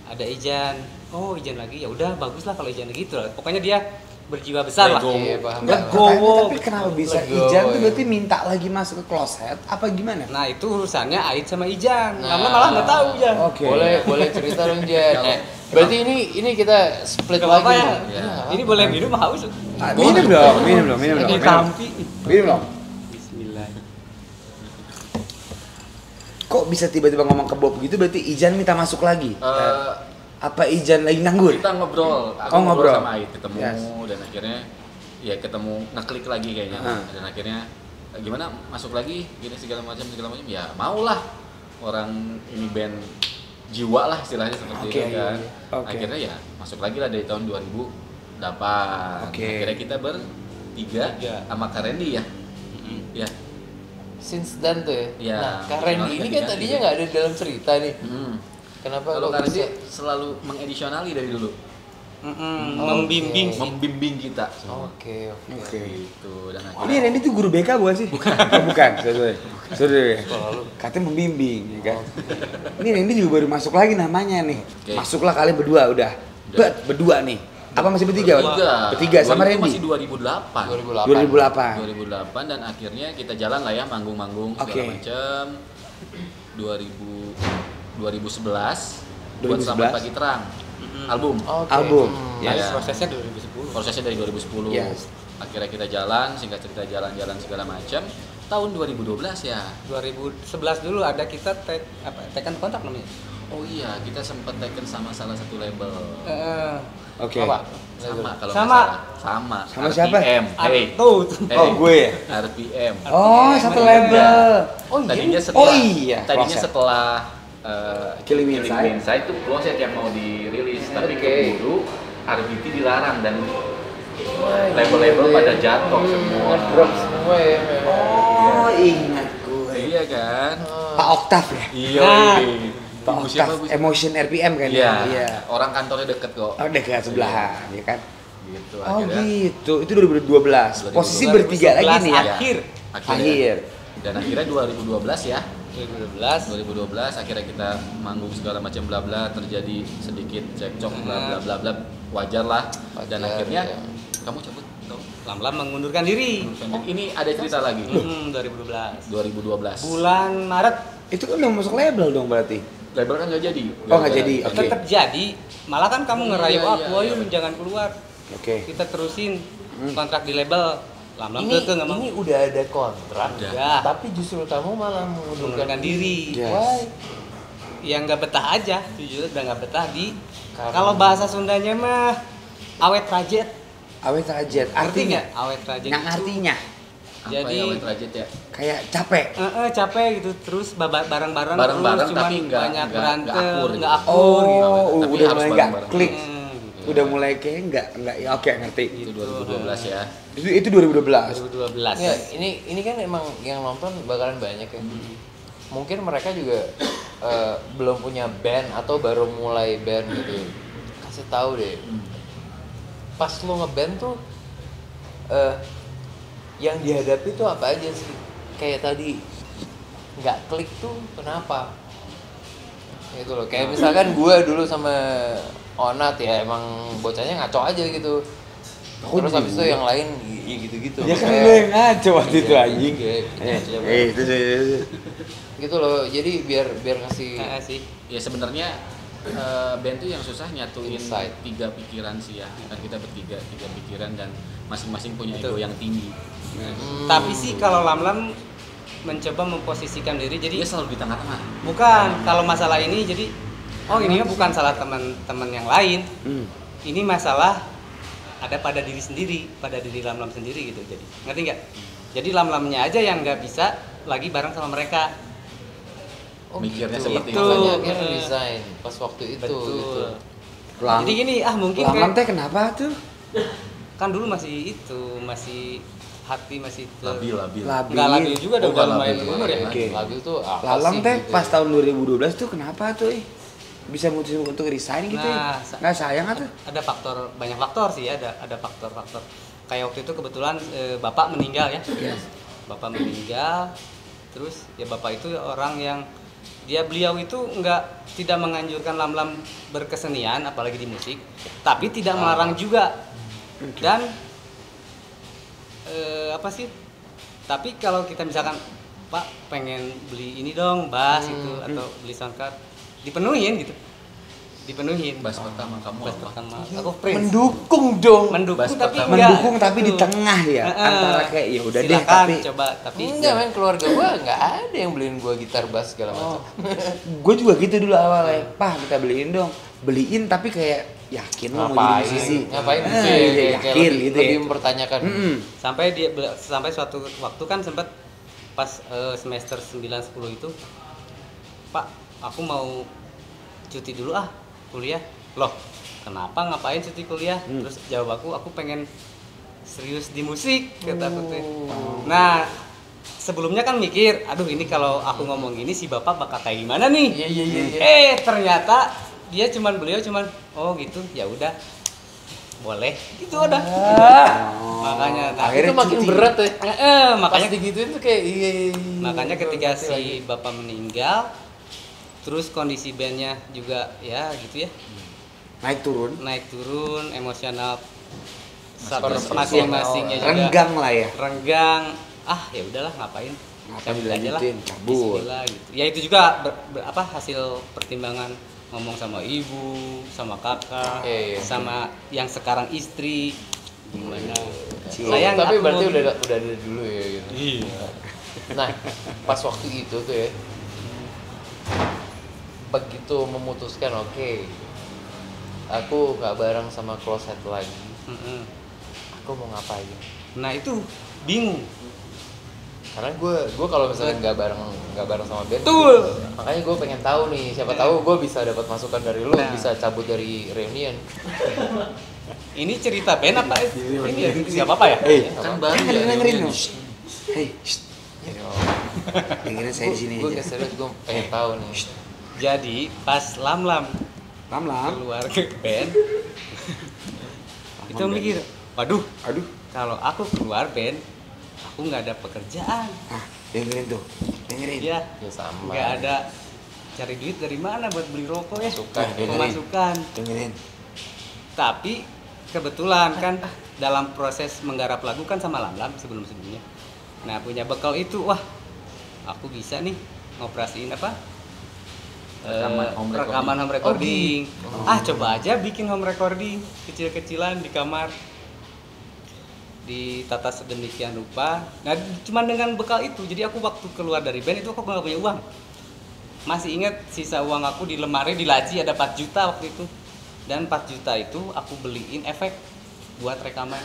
Ada Ijan. Oh Ijan lagi, ya udah bagus lah kalau Ijan gitu lah. Pokoknya dia berjiwa besar lah. Legowo. Iya, paham. Enggak, Legowo. tapi kenapa bisa Legowo, Ijan tuh ya. berarti minta lagi masuk ke closet apa gimana? Nah itu urusannya Ait sama Ijan. Nah. Karena malah nggak tahu Ijan. Oke. Boleh cerita dong Jan. Berarti ini kita split Gak lagi. apa-apa ya. Iya. Ini boleh minum haus. Ah, minum dong. Ini tampi. Minum dong. Bismillah. Kok bisa tiba-tiba ngomong ke Bob gitu berarti Ijan minta masuk lagi? Apa Ijan lagi nganggur? Kita ngobrol. Aku Oh, ngobrol. sama Ait, ketemu Yes. dan akhirnya ya ketemu ngeklik lagi kayaknya. Dan akhirnya gimana masuk lagi gini segala macam ya maulah orang ini band jiwa lah istilahnya seperti Oke, itu kan. oke. Akhirnya ya masuk lagi lah dari tahun 2008 Dapat. Oke. Akhirnya kita bertiga sama Kak Randy ya. Ya. Since then tuh ya. Iya. Nah, Kak Randy ini kan tadinya nggak ada dalam cerita nih. Kenapa Kalau kok Kak Randy bisa? selalu mengedisionali dari dulu. Membimbing sih. Membimbing kita. Oke. Gitu dan Oh, ini Randy tuh guru BK bukan sih? Bukan. Sorry. Katanya membimbing, ya kan? Ini Randy juga baru masuk lagi namanya nih. Oke. Masuklah kalian berdua udah. Berdua nih. Apa masih bertiga? Bertiga sama Randy. Masih 2008. 2008. 2008 dan akhirnya kita jalan lah ya manggung-manggung segala macam. 2011 buat Selamat Pagi Terang. Album. Album. Ya, Yes. Prosesnya 2010. Prosesnya dari 2010. Yes. Akhirnya kita jalan, singkat cerita jalan-jalan segala macam. Tahun 2012 ya. 2011 dulu ada kita tekan kontrak namanya. Oh iya, kita sempat taken sama salah satu label. Oke. Apa? Sama kalau Sama. nggak salah. Sama siapa? RPM. Hey. Tuh. Oh, gue ya? RPM. Oh, satu label. Tadinya setelah Oh iya, tadinya Closet. setelah Killing Me Inside. Inside itu Closet yang mau dirilis, tapi Oke. keburu RBT dilarang dan label-label pada jatuh semua. Drop semua ya memang. Oh, ingat gue. Iya kan? Pak Oktav ya? Iya. Pak Oktav, Emotion RPM kan? Iya. Iya. Orang kantornya deket kok. Oh, dekat sebelahan, ya kan? Gitu Oh akhirnya. gitu, itu 2012. Posisi bertiga lagi nih ya? Akhir. Akhir. Dan akhirnya 2012 ya. 2012. 2012 akhirnya kita manggung segala macam bla bla, terjadi sedikit cekcok bla bla bla bla, wajar lah. Dan Wajar, akhirnya ya. kamu cabut tau? Lam-lam mengundurkan diri. Ini ada cerita lagi. 2012. 2012. Bulan Maret Itu kan udah masuk label dong berarti? Label kan nggak jadi. Oh, nggak jadi, oke. tetap jadi. Malah kan kamu ngerayu Iya, aku, ayo iya. jangan keluar. Oke. Kita terusin kontrak di label. Lam-lam Ini nggak mau. udah ada kontrak, Udah. tapi justru kamu malah Mengundurkan diri. Yes. Why? Yang nggak betah aja, jujur udah nggak betah di. Karena- Kalau bahasa Sundanya mah awet rajet. Awet rajet. Artinya Artinya? awet rajet. Yang itu artinya Apa Jadi- ya awet rajet ya? kayak capek. capek gitu terus bareng-bareng Bareng-bareng terus, tapi cuman nggak- banyak nggak berantem, akur gitu. nggak akur gitu. Oh, Tapi udah harus mulai nggak bareng-bareng. klik. Gitu. Udah mulai kayak nggak ya, oke ngerti. Itu 2012 ya. Itu 2012. 2012. Ya, ini kan emang yang nonton bakalan banyak ya. Mungkin mereka juga belum punya band atau baru mulai band gitu. Kasih tahu deh. Pas lo ngeband tuh yang dihadapi tuh apa aja sih? Kayak tadi nggak klik tuh kenapa? Gitu loh. Kayak misalkan gue dulu sama Onat ya emang bocahnya ngaco aja gitu. Terus habis itu yang lain ya gitu-gitu. Ya kan Kayak- lo yang ngaco waktu itu Iya, anjing. iya, Itu gitu loh, jadi biar kasih Sih. Ya sebenarnya band tuh yang susah nyatuin Insight. 3 pikiran sih ya. Kan kita bertiga, 3 pikiran dan masing-masing punya ego Betul. yang tinggi. Tapi sih kalau Lam-Lam mencoba memposisikan diri jadi Dia selalu di tengah-tengah. bukan kalau masalah ini jadi ini bukan salah teman-teman yang lain. Ini masalah ada pada diri sendiri, pada diri Lam-Lam sendiri gitu. Jadi ngerti nggak? Jadi Lam-Lamnya aja yang nggak bisa lagi bareng sama mereka. Mikirnya gitu. seperti itu. Makanya akhirnya resign pas waktu itu Betul. gitu. Jadi gini mungkin Lam-lam kayak teh kenapa tuh? kan dulu masih hati masih Labil. Labil. nggak labil juga Oh, dong nggak kalau main labil. umur ya. Oke. Labil tuh apa Lalam sih teh gitu pas ya? tahun 2012 tuh kenapa tuh? Bisa mutusin untuk resign gitu Nah, ya? Nggak sayang tuh? Ada banyak faktor sih ya, ada faktor-faktor. Kayak waktu itu kebetulan bapak meninggal ya. Bapak meninggal, terus ya bapak itu orang yang beliau itu tidak menganjurkan Lam-Lam berkesenian apalagi di musik, tapi tidak melarang juga. Dan tapi kalau kita misalkan Pak pengen beli ini dong bass gitu atau beli soundcard dipenuhin gitu. Bass pertama kamu Bass apa? pertama aku Prince. Mendukung dong. Mendukung Bass tapi pertama. enggak. Mendukung tapi di Gitu. tengah ya? Antara kayak ya udah deh Silakan tapi coba tapi Enggak men, keluarga gua nggak ada yang beliin gua gitar bass segala macam. gue juga gitu dulu awalnya. Pak kita beliin dong. Beliin tapi kayak yakin lo mau jadi musisi. Ngapain gitu ya? Iya, Kayak yakin lebih, gitu lebih ya. mempertanyakan. sampai suatu waktu kan sempat pas semester 9-10 itu Pak aku mau cuti dulu kuliah loh kenapa ngapain cuti kuliah? Terus jawab aku pengen serius di musik kata aku tuh. Nah sebelumnya kan mikir, aduh ini kalau aku ngomong gini si bapak bakal kayak gimana nih? Iya. Ternyata beliau cuman oh gitu, ya udah boleh itu udah. Makanya Itu makin berat ya. makanya Pas digituin tuh kayak makanya ketika si bapak meninggal, terus kondisi bandnya juga ya gitu ya Naik turun. emosional Masing-masing. masing-masingnya juga Renggang lah ya. renggang. Ya udahlah ngapain cabut aja lah, dilanjutin, cabut. bismillah gitu. Ya itu juga hasil pertimbangan ngomong sama ibu, sama kakak, Iya. sama yang sekarang istri gimana. Sayang, tapi aku berarti mau- udah ada dulu ya gitu. Iya. Nah, pas waktu itu tuh ya, begitu memutuskan oke, aku gak bareng sama Closet lagi, Mm-mm. aku mau ngapain? Nah itu bingung. Karena gue kalau misalnya nggak bareng sama band, Betul. makanya gue pengen tahu nih, siapa tahu gue bisa dapat masukan dari lo, Nah. bisa cabut dari reunion. Ini cerita band apa? Ini ya, nggak apa-apa ya? Kan baru ya dengerin reunion. dong. Hei, dengerin saya di sini Gue aja. serius, gue pengen tahu nih. Jadi pas Lam Lam. keluar ke band, itu mikir, waduh, Aduh. kalau aku keluar band, aku nggak ada pekerjaan. Dengerin tuh. Dengerin. Iya, Ya sama. nggak ada cari duit dari mana buat beli rokok ya? Masukan, Pemasukan. Dengerin. Tapi kebetulan kan dalam proses menggarap lagu kan sama Lam sebelumnya. Nah punya bekal itu, wah aku bisa nih ngoperasiin apa? Rekaman home recording. Coba aja bikin home recording kecil-kecilan di kamar. Ditata sedemikian rupa. Nah cuman dengan bekal itu, jadi aku waktu keluar dari band itu aku nggak punya uang. Masih ingat sisa uang aku di lemari di laci ada 4 juta waktu itu. Dan 4 juta itu aku beliin efek buat rekaman.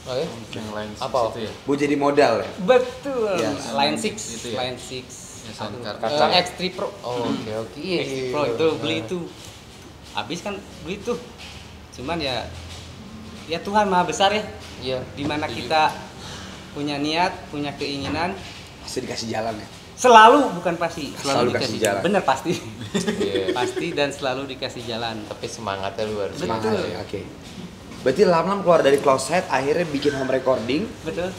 Oh ya? Yang lain Apa? situ ya. Buat jadi modal ya. Betul. Yes. Line 6, Itu ya? Line 6. Ya, sound card. X3 Pro. Oh, oke. Iya, X3 iya, Pro iya. itu beli itu. Habis kan beli itu. Cuman ya Tuhan Maha Besar ya. Iya. Dimana kita punya niat, punya keinginan, Pasti dikasih jalan ya. selalu bukan pasti, Selalu dikasih jalan. Bener pasti. Iya. Pasti dan selalu dikasih jalan. Tapi semangatnya luar biasa. Semangat ya. Oke. Berarti Lam keluar dari Closet akhirnya bikin home recording Betul.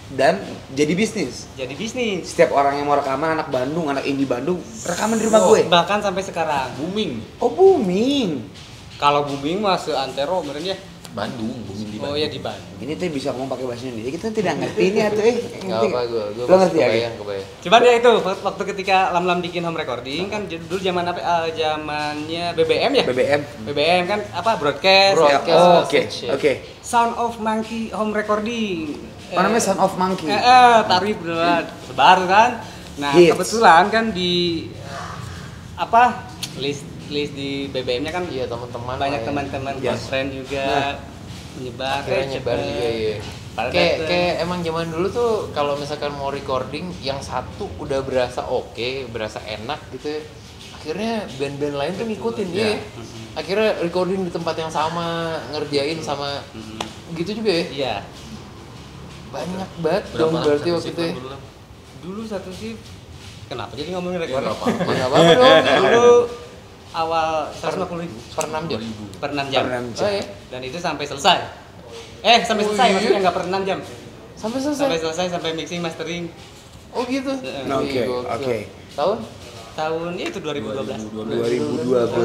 dan jadi bisnis. Jadi bisnis. Setiap orang yang mau rekaman, anak Bandung, anak indie Bandung, rekaman di rumah gue. Bahkan sampai sekarang. Booming. Oh, booming. Kalau booming mah seantero benernya. Bandung, booming di Oh Bandung. ya di Bandung. Ini tuh bisa ngomong pakai bahasa Indonesia. Kita tidak ngerti ini atau Enggak apa gue Lo ngerti ya? kebayang. Cuman ya itu waktu ketika Lam bikin home recording kan dulu zaman apa? Zamannya BBM ya? BBM. BBM kan apa broadcast. Broadcast. Oh, oke. Shit. Oke. Sound of Monkey home recording. Apa namanya Son of Monkey? Tarif beneran sebar kan. Nah, Hits. kebetulan kan di list di BBM-nya kan Iya, teman-teman. banyak lah ya. teman-teman Yes. friend juga menyebar Akhirnya nyebar cepet. juga ya. Pada Kayak dateng. emang zaman dulu tuh kalau misalkan mau recording yang satu udah berasa oke, berasa enak gitu ya. Akhirnya band-band lain tuh ngikutin dia. Akhirnya recording di tempat yang sama, ngerjain sama gitu juga ya. Iya. Banyak banget Berapa dong lama berarti satu waktu shift itu. Ya. dulu lah? Dulu satu shift. Kenapa jadi ngomongin Ya, recording? nggak apa-apa. Enggak apa-apa dong. Dulu awal 150.000 Per 6 jam. 2000. per 6 jam. Per 6 Oh ya. Dan itu sampai selesai. Sampai Oh, selesai iya? maksudnya nggak per 6 jam. Sampai Sampai selesai. selesai sampai mixing mastering Oh gitu. Oke, Wih, gokil. oke. Tahun? tahun itu 2012. 2012.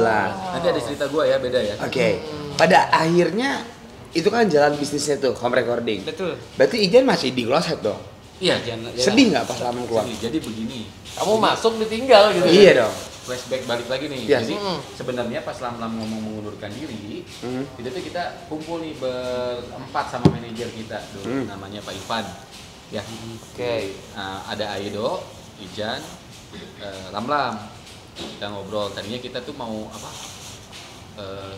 Nanti ada cerita gua ya, beda ya. Oke. Pada akhirnya itu kan jalan bisnisnya tuh, home recording. Betul. Berarti Ijan masih di Closet dong. Iya. Sedih nggak pas lama keluar? Jadi begini. Kamu masuk ditinggal gitu. Iya dong. Flashback balik lagi nih. Yes. Jadi sebenarnya pas Lam ngomong mengundurkan diri, itu tuh kita kumpul nih berempat sama manajer kita dulu, namanya Pak Ivan. Ya. Oke. Ada Aido, Ijan, Lam. Kita ngobrol. Tadinya kita tuh mau apa?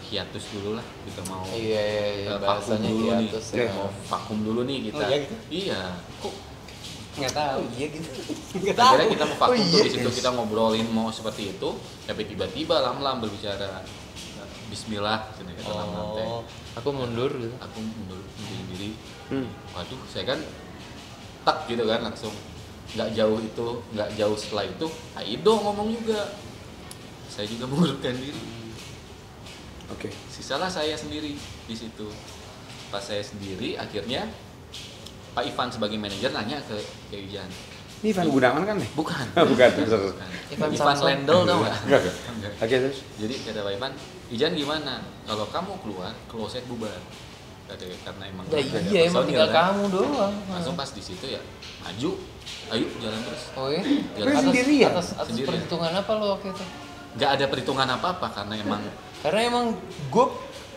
Hiatus dulu lah, kita mau Iya, vakum bahasanya dulu nih, hiatus ya. mau vakum dulu nih kita. Oh, iya gitu? Iya. Kok Nggak tahu. Iya gitu. Nggak tahu. akhirnya kita mau vakum Oh, iya. tuh di situ kita ngobrolin mau seperti itu, tapi tiba-tiba Lam berbicara, Bismillah sini ke dalam lantai. Aku mundur gitu. Aku mundur diri. Waduh, saya kan tak gitu kan langsung. Nggak jauh setelah itu, Aido ngomong juga. Saya juga mengundurkan diri. Oke. Sisalah saya sendiri di situ. Pas saya sendiri, akhirnya Pak Ivan sebagai manajer nanya ke Ijan. Ini Ivan Gunawan kan nih? Bukan. Bukan, terus. Ivan Ivan Lendl tau nggak? Enggak. Enggak. Oke, terus. Jadi kata Pak Ivan, Ijan gimana? Kalau kamu keluar, kloset bubar. Karena emang Ya nggak ada iya, emang personil, tinggal kan. kamu doang. Langsung pas di situ ya, maju, ayo jalan terus. Oh iya? Jalan Tapi sendirian? Atas Sendirian. perhitungan apa lo waktu itu? Nggak ada perhitungan apa-apa karena emang gue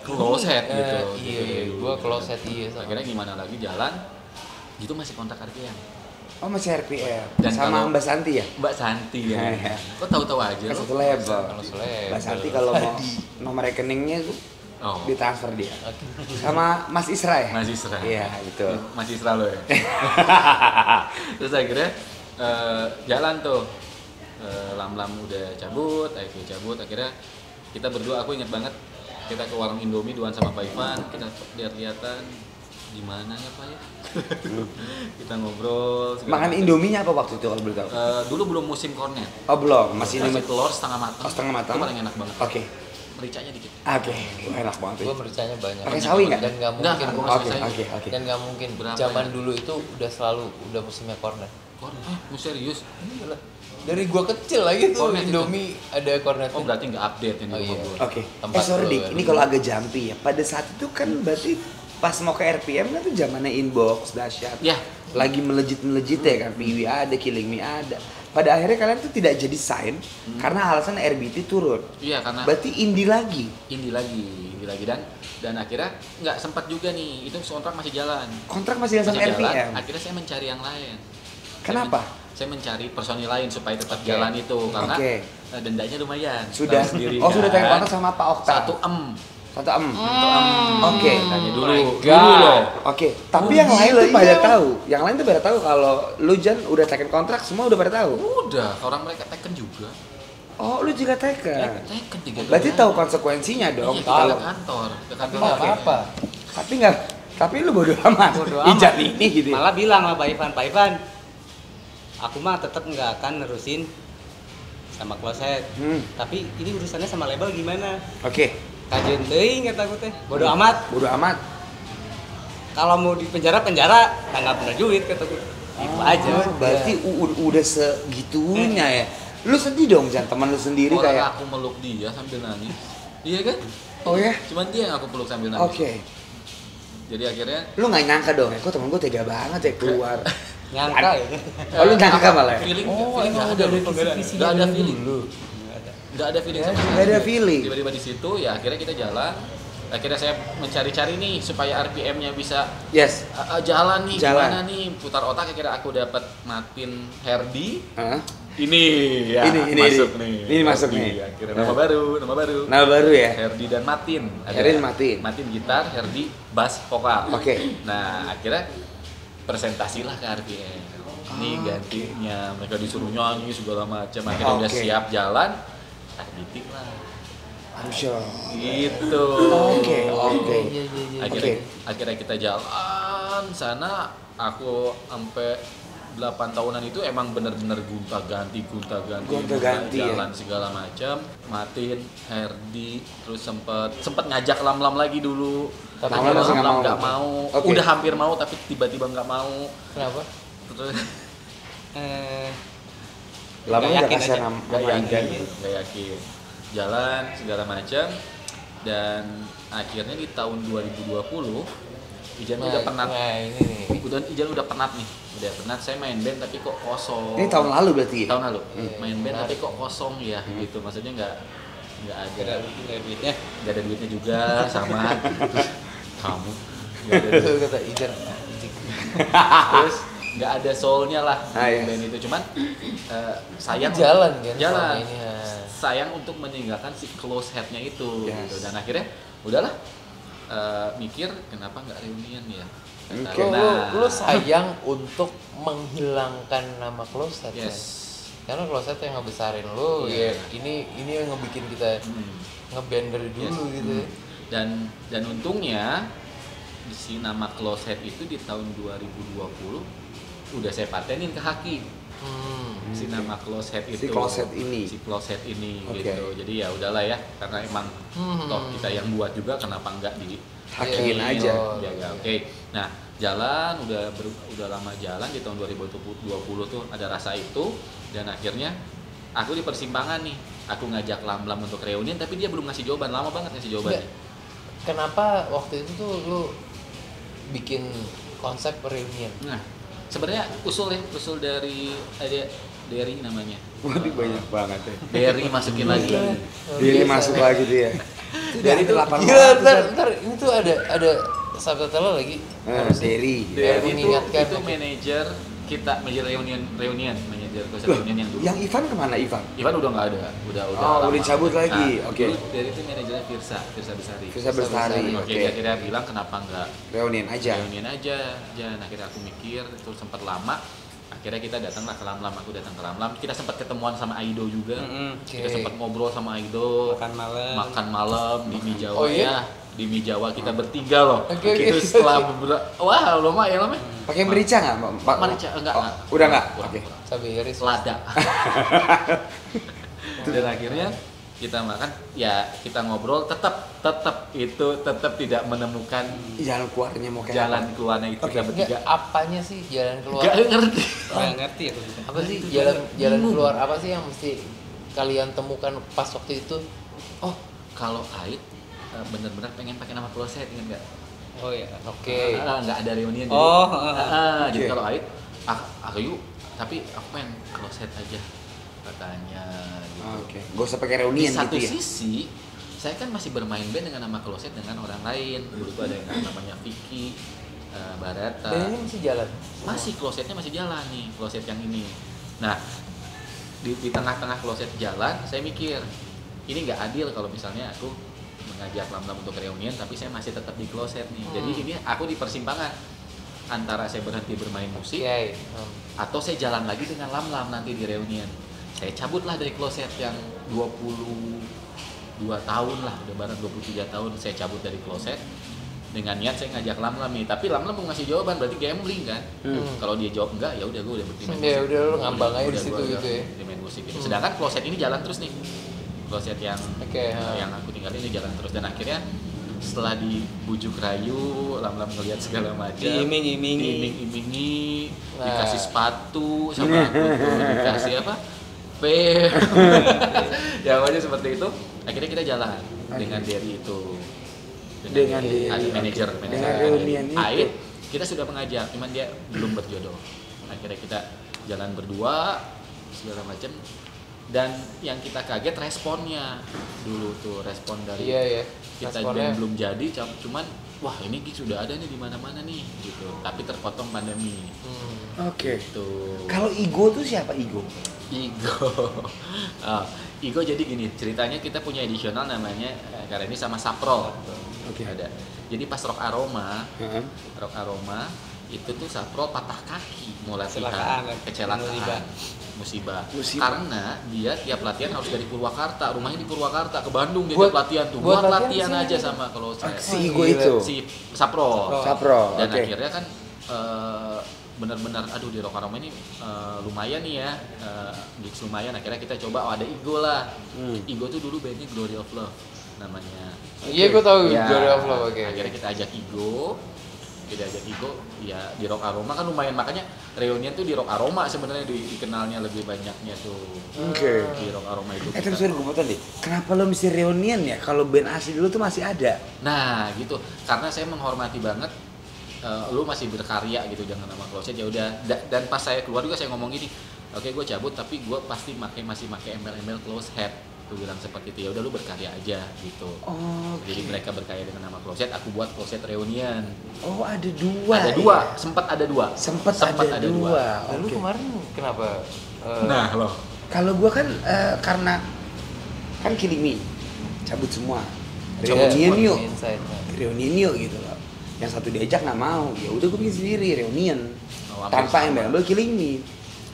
closet gitu. Iya, gue closet iya. Akhirnya gimana lagi jalan, gitu masih kontak RPM. Oh, masih RPM. Dan Sama kalau- Mbak Santi ya? Mbak Santi ya. Iya. Kok tahu-tahu aja Kan lo? satu label. Kalau seleb. Mbak Santi kalau mau nomor rekeningnya tuh Oh, ditransfer dia. Sama Mas Isra ya? Mas Isra. Iya, gitu. Mas Isra lo ya. Terus akhirnya jalan tuh. Lam-lam udah cabut, akhirnya kita berdua, aku inget banget, kita ke warung Indomie duaan sama Pak Ivan, kita lihat-lihatan gimana ya Pak ya. Kita ngobrol. segala Makan macam. Indominya apa waktu itu kalau boleh tahu? Dulu belum musim kornet. Oh, belum. Masih Kasih Indomie. telur setengah matang. Oh, setengah matang. Itu paling enak banget. Oke. Mericanya dikit. Oke. Wah, enak banget Gue tuh. mericanya banyak. Pakai sawi nggak? Dan nggak Nggak, mungkin. gua nggak Oke, suka oke, oke. Dan nggak mungkin. Berapa Zaman ya? dulu itu udah musimnya cornet. Kornet? Serius? Gila. Dari gua kecil lagi tuh Cornet itu? Indomie ada cornet. Oh berarti nggak update yang di Oh, rumah iya. gua. Oke. Tempat Sorry lu Dik, ya. ini kalau agak jumpy ya. Pada saat itu kan berarti pas mau ke RPM kan tuh zamannya inbox dahsyat. Ya. Lagi melejit ya kan, PW ada, Killing Me ada. Pada akhirnya kalian tuh tidak jadi sign karena alasan RBT turun. Iya karena Berarti indie lagi. indie lagi dan akhirnya nggak sempat juga nih, itu kontrak masih jalan. Kontrak masih sama Masih jalan, RPM. akhirnya saya mencari yang lain. Kenapa? Saya mencari personil lain supaya tetap jalan itu karena Oke. Dendanya lumayan. Sudah. Tahu sendiri, Oh, sudah kan? tanya kontrak sama Pak Okta. 1 M. 1 M. Oke. Dendanya dulu. my Dulu God. loh. Oke, tapi Oh, yang lain gila, tuh pada iya. tahu. Yang lain tuh pada tahu kalau lu Jan udah teken kontrak, semua udah pada tahu. Udah, orang mereka Tekken juga. Oh, lu juga teken. Tekken 3 Berarti tahu konsekuensinya dong. Iya, Kalau ke kantor. Ke Tapi kantor. nggak apa-apa. tapi nggak, tapi lu bodo amat. Bodo amat. Ijan ini gitu. Malah bilang sama Pak Ivan, aku mah tetap nggak akan nerusin sama kloset. Tapi ini urusannya sama label gimana? Oke, Kajian teuing kata aku teh. Bodo amat. bodo amat. Kalau mau di penjara, nggak bener duit kata gue. Itu aja. Oh, berarti udah segitunya ya. Lu sedih dong, Jan, teman lu sendiri Orang kayak. aku meluk dia sambil nangis. Iya kan? Oh ya? Cuman dia yang aku peluk sambil nangis. Oke. Jadi akhirnya Lu nggak nyangka dong, kok temen gue tega banget ya keluar. Nyangka ya. Oh, lu nyangka malah ya? feeling Oh, feeling emang nggak udah ada ada loh. kisi-kisi Nggak ada dari feeling. dulu. Nggak ada feeling sama sekali. Nggak ada feeling. Tiba-tiba di situ ya akhirnya kita jalan. Akhirnya saya mencari-cari nih supaya RPM-nya bisa Yes. jalan nih. Jalan. Gimana nih? Putar otak akhirnya aku dapat Martin Herdi. Hah? Ini ya Ini, masuk ini. nih. Ini masuk Herdi. nih. Akhirnya Nah. nama baru. Nama baru ya? Herdi dan Martin. Herdi dan Martin. Martin gitar, Herdi bass vokal. Oke. Nah, akhirnya presentasilah ke RPM. Nih gantinya, mereka disuruh nyanyi segala macam. Akhirnya udah Oke. siap jalan, bitik lah. Harusnya. Gitu. Oke, oke. Iya, iya, iya. Akhirnya kita jalan sana. Aku sampai 8 tahunan itu emang bener-bener gonta-ganti ya? jalan segala macam. Martin, Herdi, terus sempet ngajak Lam-Lam lagi dulu. Tapi Lam-Lam masih nggak mau. nggak mau. Oke. Udah hampir mau tapi tiba-tiba nggak mau. Kenapa? Terus Lama Nggak udah yakin kasih aja. nama nggak Ijan. yakin, nggak yakin. Jalan segala macam dan akhirnya di tahun 2020 Ijan udah penat. Nah, ini nih. Ijan udah penat nih. Udah penat, saya main band tapi kok kosong. Ini tahun lalu berarti ya? Tahun lalu. Main band tapi kok kosong ya gitu. Maksudnya nggak ada duitnya. nggak ada duitnya juga sama kamu. Nggak ada duit. Betul kata Ijar. Terus nggak ada soulnya lah Ah, iya. band itu. Cuman sayang Jalan kan jalan. selama ini, ya. Sayang untuk meninggalkan si close headnya itu. Yes. Gitu. Dan akhirnya udahlah mikir kenapa nggak reunian ya. Oke. Lu sayang untuk menghilangkan nama closet Yes. kan? Karena kloset yang ngebesarin lu, Iya. ya ini yang ngebikin kita ngeband dari dulu gitu. Dan untungnya si nama Closet itu di tahun 2020 udah saya patenin ke Haki. Si nama Closet itu. Si Closet ini. Si Closet ini Oke. gitu. Jadi ya udahlah ya, karena emang toh kita yang buat juga, kenapa enggak di Hakiin Iya, aja. jaga. Oke. Nah, jalan udah lama jalan di tahun 2020 tuh ada rasa itu, dan akhirnya aku di persimpangan nih. Aku ngajak Lam untuk reunian tapi dia belum ngasih jawaban, lama banget ngasih jawabannya. Kenapa waktu itu tuh lu bikin konsep reunion? Nah, sebenarnya usul dari ada Derry namanya. Waduh banyak banget ya. Derry masukin lagi. Dia masuk lagi tuh ya. Dari itu 800 gila, ntar ini tuh ada subtitle lagi. Derry. Derry itu mengingatkan. manajer kita, manajer reunion, manajer konser reunion yang dulu. Yang Ivan kemana Ivan? Ivan udah nggak ada, udah Oh, lama. udah dicabut lagi. Nah, Oke. dulu Derry itu manajernya Firsa Besari. Bisa Bestari. Oke, Oke. akhirnya bilang kenapa nggak Reunian aja. reunian aja. Nah, akhirnya aku mikir itu sempat lama. Akhirnya kita datanglah ke Lam, aku datang ke Lam. Kita sempat ketemuan sama Aido juga. Kita Oke. sempat ngobrol sama Aido. Makan malam di Mi Jawa. Oh, iya? Ya. Di Mi Jawa kita bertiga loh. Oke, Itu oke. setelah beberapa, wah lumayan lama. Pakai merica nggak? Pak? Merica, enggak. Udah nggak? Kurang, Oke. kurang. Cabai iris. Lada. Dan akhirnya kita makan, ya kita ngobrol, tetap tidak menemukan Jalan keluarnya mau kayak jalan apa? keluarnya itu kita Enggak, bertiga. apanya sih jalan keluar? Gak ngerti. Nggak ngerti aku juga. Apa sih Itu jalan bingung. keluar apa sih yang mesti kalian temukan pas waktu itu? Oh, kalau Ait bener-bener pengen pakai nama Closet, ingat nggak? Oh iya. Oke. Nggak ada reunian. Oh, Jadi Oke. kalau Ait, aku yuk, tapi aku pengen Closet aja katanya. Gitu. Oke. Gak usah pakai Di reunian satu gitu ya. sisi, saya kan masih bermain band dengan nama Closet dengan orang lain. Dulu tuh ada yang namanya Vicky, Barata. Dan ini masih jalan. Masih Closetnya masih jalan nih, Closet yang ini. Nah, di tengah-tengah Closet jalan, saya mikir ini nggak adil kalau misalnya aku mengajak Lam untuk reunian, tapi saya masih tetap di Closet nih. Jadi ini aku di persimpangan antara saya berhenti bermain musik Oke. atau saya jalan lagi dengan Lam nanti di reunian. Saya cabutlah dari Closet yang 22 tahun lah, udah bareng 23 tahun saya cabut dari Closet dengan niat saya ngajak Lam nih, tapi Lam mau ngasih jawaban berarti gambling kan. Kalau dia jawab enggak, ya udah gue udah berhenti main Ya musik. udah, lu ngambang aja di Udah, situ gua gitu ya. di main musik gitu. Sedangkan Closet ini jalan terus nih. Closet yang Oke, yang aku tinggalin ini jalan terus, dan akhirnya setelah dibujuk rayu, Lam ngelihat segala macam, diiming-imingi, Nah. dikasih sepatu sama aku tuh, dikasih apa? Ya pokoknya seperti itu. Akhirnya kita jalan dengan Derry itu. Dengan Derry. ada manajer Dengan reunian itu. Ait, kita sudah mengajak, cuman dia belum berjodoh. Akhirnya kita jalan berdua segala macam. Dan yang kita kaget responnya dulu tuh, respon dari Iya ya. kita Responnya. belum jadi, cuman wah ini gig sudah ada nih di mana-mana nih gitu. Tapi terpotong pandemi. Oke. Tuh. Kalau Igo tuh siapa Igo? Igo. Igo jadi gini, ceritanya kita punya edisional namanya karena ini sama Saprol. Oke. Ada. Jadi pas Rock Aroma, Heeh. Rock Aroma itu tuh Saprol patah kaki mau Kecelakaan, latihan, kecelakaan, musibah. Musibah. Karena dia tiap latihan harus dari Purwakarta, rumahnya di Purwakarta ke Bandung dia Buat- tiap latihan tuh. buat Buat latihan latihan sih. aja sama kalau saya. Si Igo gila. itu. Si Saprol. Sapro. Dan Oke. akhirnya kan benar-benar aduh di Rock Aroma ini lumayan nih ya, gigs lumayan. Akhirnya kita coba, ada Igo lah. Igo tuh dulu bandnya Glory of Love namanya. Iya, gue tahu Ya, Glory of Love. Oke. akhirnya kita ajak Igo ya di Rock Aroma kan lumayan, makanya reunian tuh di Rock Aroma sebenarnya dikenalnya lebih banyaknya tuh. Oke. Di Rock Aroma itu. Tapi sorry gue potong deh. Kenapa lo mesti reunian ya? Kalau band asli dulu tuh masih ada. Nah gitu, karena saya menghormati banget lu masih berkarya gitu dengan nama Closet, ya udah. Dan pas saya keluar juga saya ngomong gini, oke gue cabut tapi gue pasti masih pakai embel-embel Closet. Gue bilang seperti itu, ya udah lu berkarya aja gitu. Oh. Jadi mereka berkarya dengan nama Closet, aku buat Closet Reunion. Oh ada dua. Ada dua, sempat ada dua. Sempat ada dua. Lalu Oke. kemarin kenapa? Nah loh. Kalau gua kan karena kan Killing Me cabut semua. Iya, Reunian yuk. Inside. Reunian yuk gitu loh. Yang satu diajak nggak mau. Ya udah gue bikin sendiri reunion. Oh, hampir Tanpa sama. embel-embel Killing Me.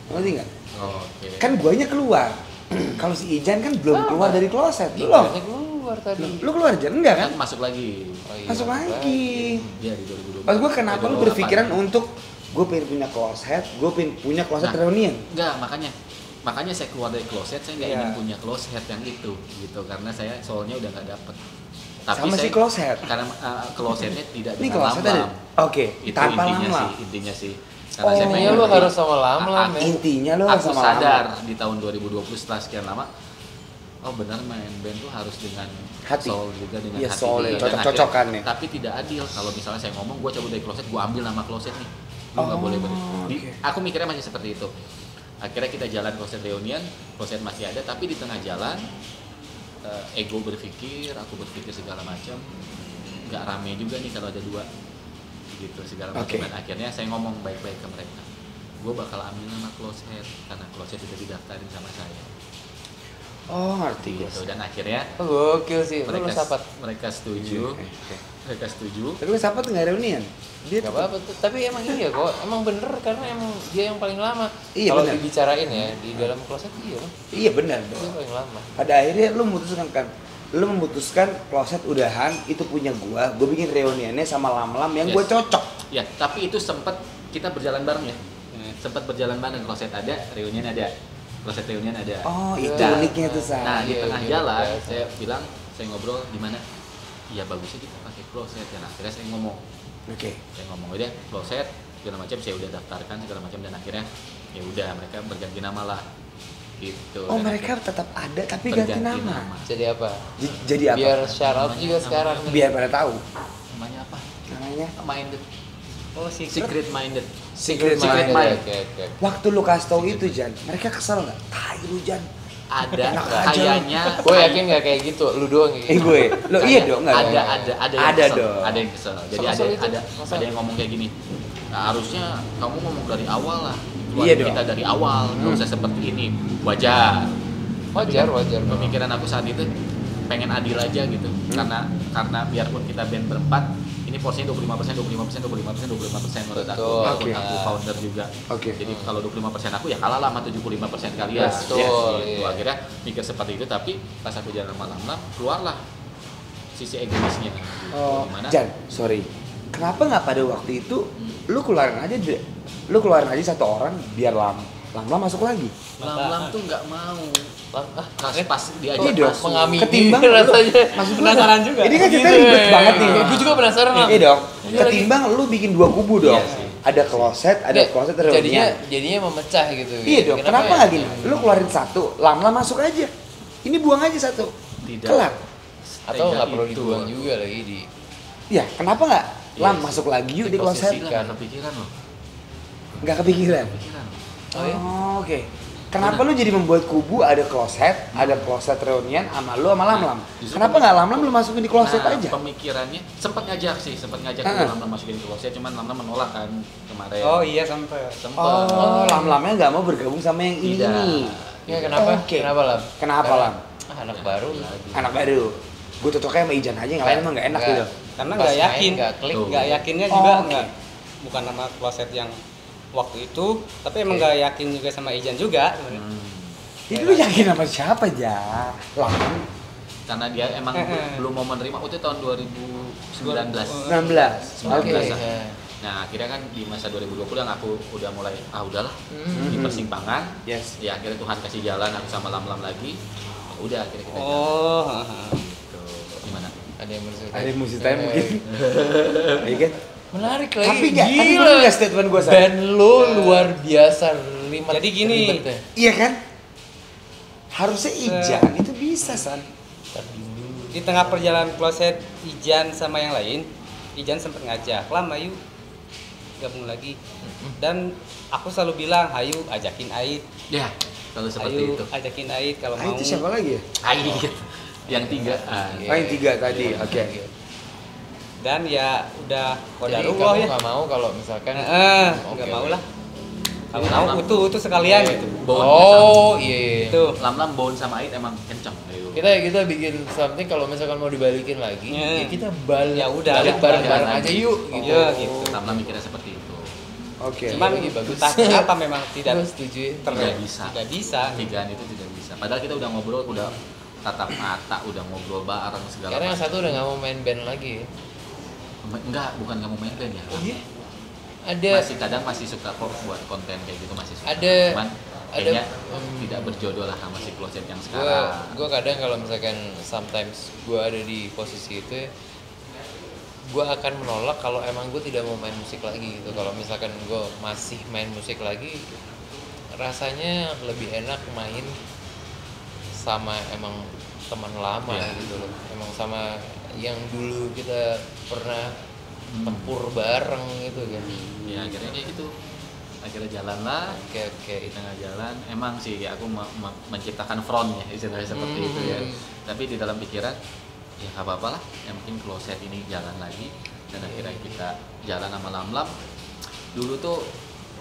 Ngerti nggak? Oke. Kan guanya keluar. Kalau si Ijan kan belum keluar dari kloset. Belum. Ikannya keluar tadi. Lu keluar Jan? Enggak kan? Kan masuk lagi. Oh, iya, Masuk lagi. Dia di 2020. Pas gue kenapa lu 2008. berpikiran untuk gue pengen punya kloset, gue pengen punya kloset Nah, reunian? Enggak, makanya saya keluar dari kloset, saya nggak Iya. ingin punya kloset yang itu gitu karena saya soalnya udah nggak dapet. Sama si kloset. Karena klosetnya tidak Ini dengan kloset ada. lam-lam. Oke, Itu tanpa intinya lam-lam. intinya sih. Oh, saya Intinya pengen lu ngerti. harus sama lam-lam ya. Intinya lu Aku sama sadar lam-lam. di tahun 2020 setelah sekian lama, oh benar main band tuh harus dengan Hati. soul juga dengan Iya, hati soul juga. ya, Dan cocok-cocokan akhirnya- ya. Tapi tidak adil kalau misalnya saya ngomong gue cabut dari kloset, gue ambil nama kloset nih, lu nggak Oh, boleh oke. Aku mikirnya masih seperti itu. Akhirnya kita jalan kloset reunion, kloset masih ada, tapi di tengah jalan ego berpikir, aku berpikir segala macam, nggak rame juga nih kalau ada dua, gitu segala macam. Oke. Dan akhirnya saya ngomong baik-baik ke mereka, gue bakal ambil nama kloset karena kloset sudah didaftarin sama saya. Oh, ngerti gue. Gitu. Dan akhirnya Oh, gokil sih. Lu mereka sapat. mereka setuju, Oke. mereka setuju. Tapi lu sapat nggak reunian? Dia Gak tetap- apa-apa tuh. Tapi emang iya kok. Emang bener karena emang dia yang paling lama. Iya, Kalau bener. dibicarain ya di dalam kloset iya kan. Iya benar. Dia paling lama. Pada akhirnya lu memutuskan kloset udahan itu punya gua bikin reuniannya sama lam-lam yang gua Yes. cocok. Ya, tapi itu sempat kita berjalan bareng ya. Sempat berjalan bareng, kloset ada, reunion ada. Kloset reunion ada. Oh, itu Ya. uniknya tuh San. Nah, di Iya, tengah iya, jalan biasa. saya bilang, saya ngobrol di mana? Iya, bagusnya kita pakai kloset. Dan akhirnya saya ngomong udah kloset segala macam, saya udah daftarkan segala macam, dan akhirnya ya udah mereka berganti nama lah. Gitu. Oh, Dan mereka akhirnya tetap ada tapi ganti nama. Jadi apa? Jadi apa? Biar shout out juga Namanya- sekarang. Biar pada tahu. Namanya apa? Namanya Minded. Oh, Secret Minded. Secret Secret Mind. Mind. Oke. Waktu lu kasih tau itu Jan, mereka kesel nggak? Tai lu Jan. Ada Enak aja kayaknya. Gue yakin gak kayak gitu. Lu doang kayak gitu. Gue, lo iya dong nggak? ada dong? yang Ada kesel, dong. ada yang kesel. Jadi Kesel itu, ada kesel. yang ngomong kayak gini. Nah, harusnya kamu ngomong dari awal lah. Iya Keluarin dong. kita dari awal, nggak usah seperti ini. Wajar. Wajar. Pemikiran aku saat itu pengen adil aja gitu. Karena biarpun kita band berempat, ini porsinya 25% menurut aku. Betul. Walaupun Oke. aku founder juga. Oke. Jadi kalau 25% aku ya kalah lah sama 75% kalian. Betul, Gitu. iya. Akhirnya mikir seperti itu, tapi pas aku jalan malam-malam keluarlah sisi egoisnya. Gitu. Oh, Dimana Jan, sorry. Kenapa nggak pada waktu itu lu keluarin aja satu orang biar lam masuk lagi? lam-lam tuh nggak mau. Pas Iya diajak dong. masuk. Mengamini Ketimbang rasanya. Maksud gua, Penasaran juga. Ini kan kita Gitu ribet ya. banget nih. Gue juga penasaran lah. Iya dong. Iya Ketimbang lu bikin dua kubu dong. Iya sih. Ada kloset, ada Nggak, kloset jadinya reunian. memecah gitu. Iya dong. Kenapa ya? nggak gini? Lu keluarin satu, lam masuk aja. Ini buang aja satu. Tidak. Kelar. Atau nggak perlu Itu. dibuang juga lagi di. Ya, kenapa nggak lam Iya sih. masuk lagi yuk di kloset? Gila, nggak kepikiran loh. Nggak kepikiran. Kepikiran. Oh ya? Oh, oke. Kenapa lu jadi membuat kubu ada kloset reunion sama lu sama lam? justru Kenapa nggak lam lu masukin di kloset Nah, aja? Pemikirannya sempat ngajak Heeh. lam masukin ke kloset, cuman lam menolak kan kemarin. Oh iya sampai. Sempet. Oh, lamnya nggak mau bergabung sama yang ini. Tidak. Ya kenapa? Oke. Kenapa lah? Kenapa, Lam? Anak baru. Anak baru. Gue cocoknya sama Ijan aja, yang lain emang nggak enak Nggak. gitu. Karena Pas nggak main yakin, nggak klik. Tuh. nggak yakinnya Oh, juga oke. nggak. Bukan nama kloset yang waktu itu, tapi emang nggak yakin juga sama Ijan juga. sebenarnya. Jadi lu yakin sama siapa aja? Lam Karena dia emang belum mau menerima. Itu tahun 2019. 19. 19 Oke. lah. Nah, akhirnya kan di masa 2020 yang aku udah mulai udahlah di persimpangan. Yes. Ya akhirnya Tuhan kasih jalan aku sama lam lagi. Ya udah akhirnya kita jalan. Oh, Gitu. Gimana? Ada yang bersih. Ada yang mesti tanya mungkin. Iya kan? Menarik lagi. Tapi nggak, tapi gila. bener nggak statement gue Band lu luar biasa ribet. Jadi gini. ribetnya. Iya kan? Harusnya Ijan itu bisa San. di tengah perjalanan kloset Ijan sama yang lain, Ijan sempat ngajak, "Lam, ayo gabung lagi." Dan aku selalu bilang, "Ayo ajakin Ait, Ya, kalau seperti ayo itu. ajakin Ait kalau mau." Itu siapa lagi ya? Ait. Yang tiga. Iya. Oh, yang tiga tadi. Oke. Dan ya udah Jadi qadarullah kamu ya. nggak mau kalau misalkan Nggak mau lah. Kalau mau utuh sekalian gitu. Oh iya. Itu. Lam bone sama Ait emang kenceng. Ayo. Kita bikin something kalau misalkan mau dibalikin lagi, Ya. ya kita balik. Ya udah, balik ya, bareng-bareng balik aja lagi. yuk gitu. Iya, gitu. Lam mikirnya seperti itu. Oke. Cuman Lagi bagus. entah kenapa memang tidak Gue setuju ya. Tidak bisa. Tidak bisa. Tigaan itu tidak bisa. Padahal kita udah ngobrol, udah tatap mata, udah ngobrol bareng segala Karena yang macam. satu udah nggak mau main band lagi. Enggak, bukan kamu main band ya. Ada Masih suka kok buat konten kayak gitu, masih suka. Ada- Cuman ada- kayaknya tidak berjodoh lah sama si Closet yang sekarang. gue kadang kalau misalkan sometimes gue ada di posisi itu ya, gue akan menolak kalau emang gue tidak mau main musik lagi gitu. Kalau misalkan gue masih main musik lagi, rasanya lebih enak main sama emang teman lama Iya. gitu loh, emang sama yang dulu kita pernah tempur bareng gitu kan. Ya akhirnya kayak gitu. Akhirnya jalan lah. Oke Di tengah jalan emang sih aku menciptakan frontnya istilahnya seperti itu ya, tapi di dalam pikiran ya nggak apa-apa lah, yang penting Closet ini jalan lagi. Dan akhirnya kita jalan sama Lam-Lam. Dulu tuh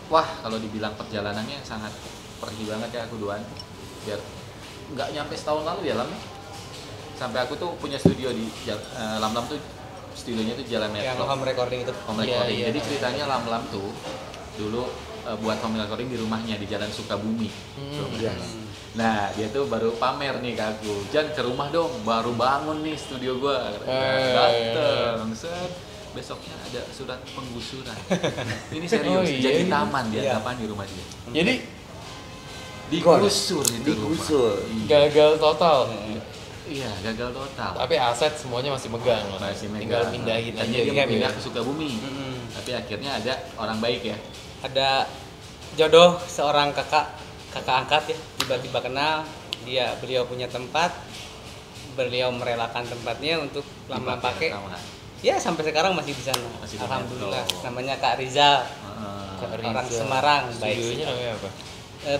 wah, kalau dibilang perjalanannya sangat perih banget ya aku Duan, biar nggak nyampe setahun lalu ya Lam ya. Sampai aku tuh punya studio di Lam-Lam tuh, studionya tuh Jalan Yang Metro, home recording itu. home Iya, recording. iya. Jadi ceritanya Lam-Lam tuh dulu buat home recording di rumahnya di Jalan Sukabumi. Iya. Nah, dia tuh baru pamer nih ke aku, Jan ke rumah dong, baru bangun nih studio gua. Dateng, set. Besoknya ada surat penggusuran. Ini serius, Oh, iya, jadi iya. taman dia, Iya. taman di rumah dia. Jadi Digusur itu Digusur. rumah. gagal total. Iya, gagal total. Tapi aset semuanya masih megang lah. Masih Tinggal megang. pindahin aja Tadinya dia gitu mau pindah ya. ke Sukabumi. Tapi akhirnya ada orang baik ya. Ada jodoh seorang kakak angkat ya, tiba-tiba kenal beliau punya tempat, beliau merelakan tempatnya untuk lama pakai. Sama. Ya sampai sekarang masih di sana. Masih di Alhamdulillah. Metro. Namanya Kak Rizal, Kak orang Riza. Semarang, baik. Studionya namanya apa?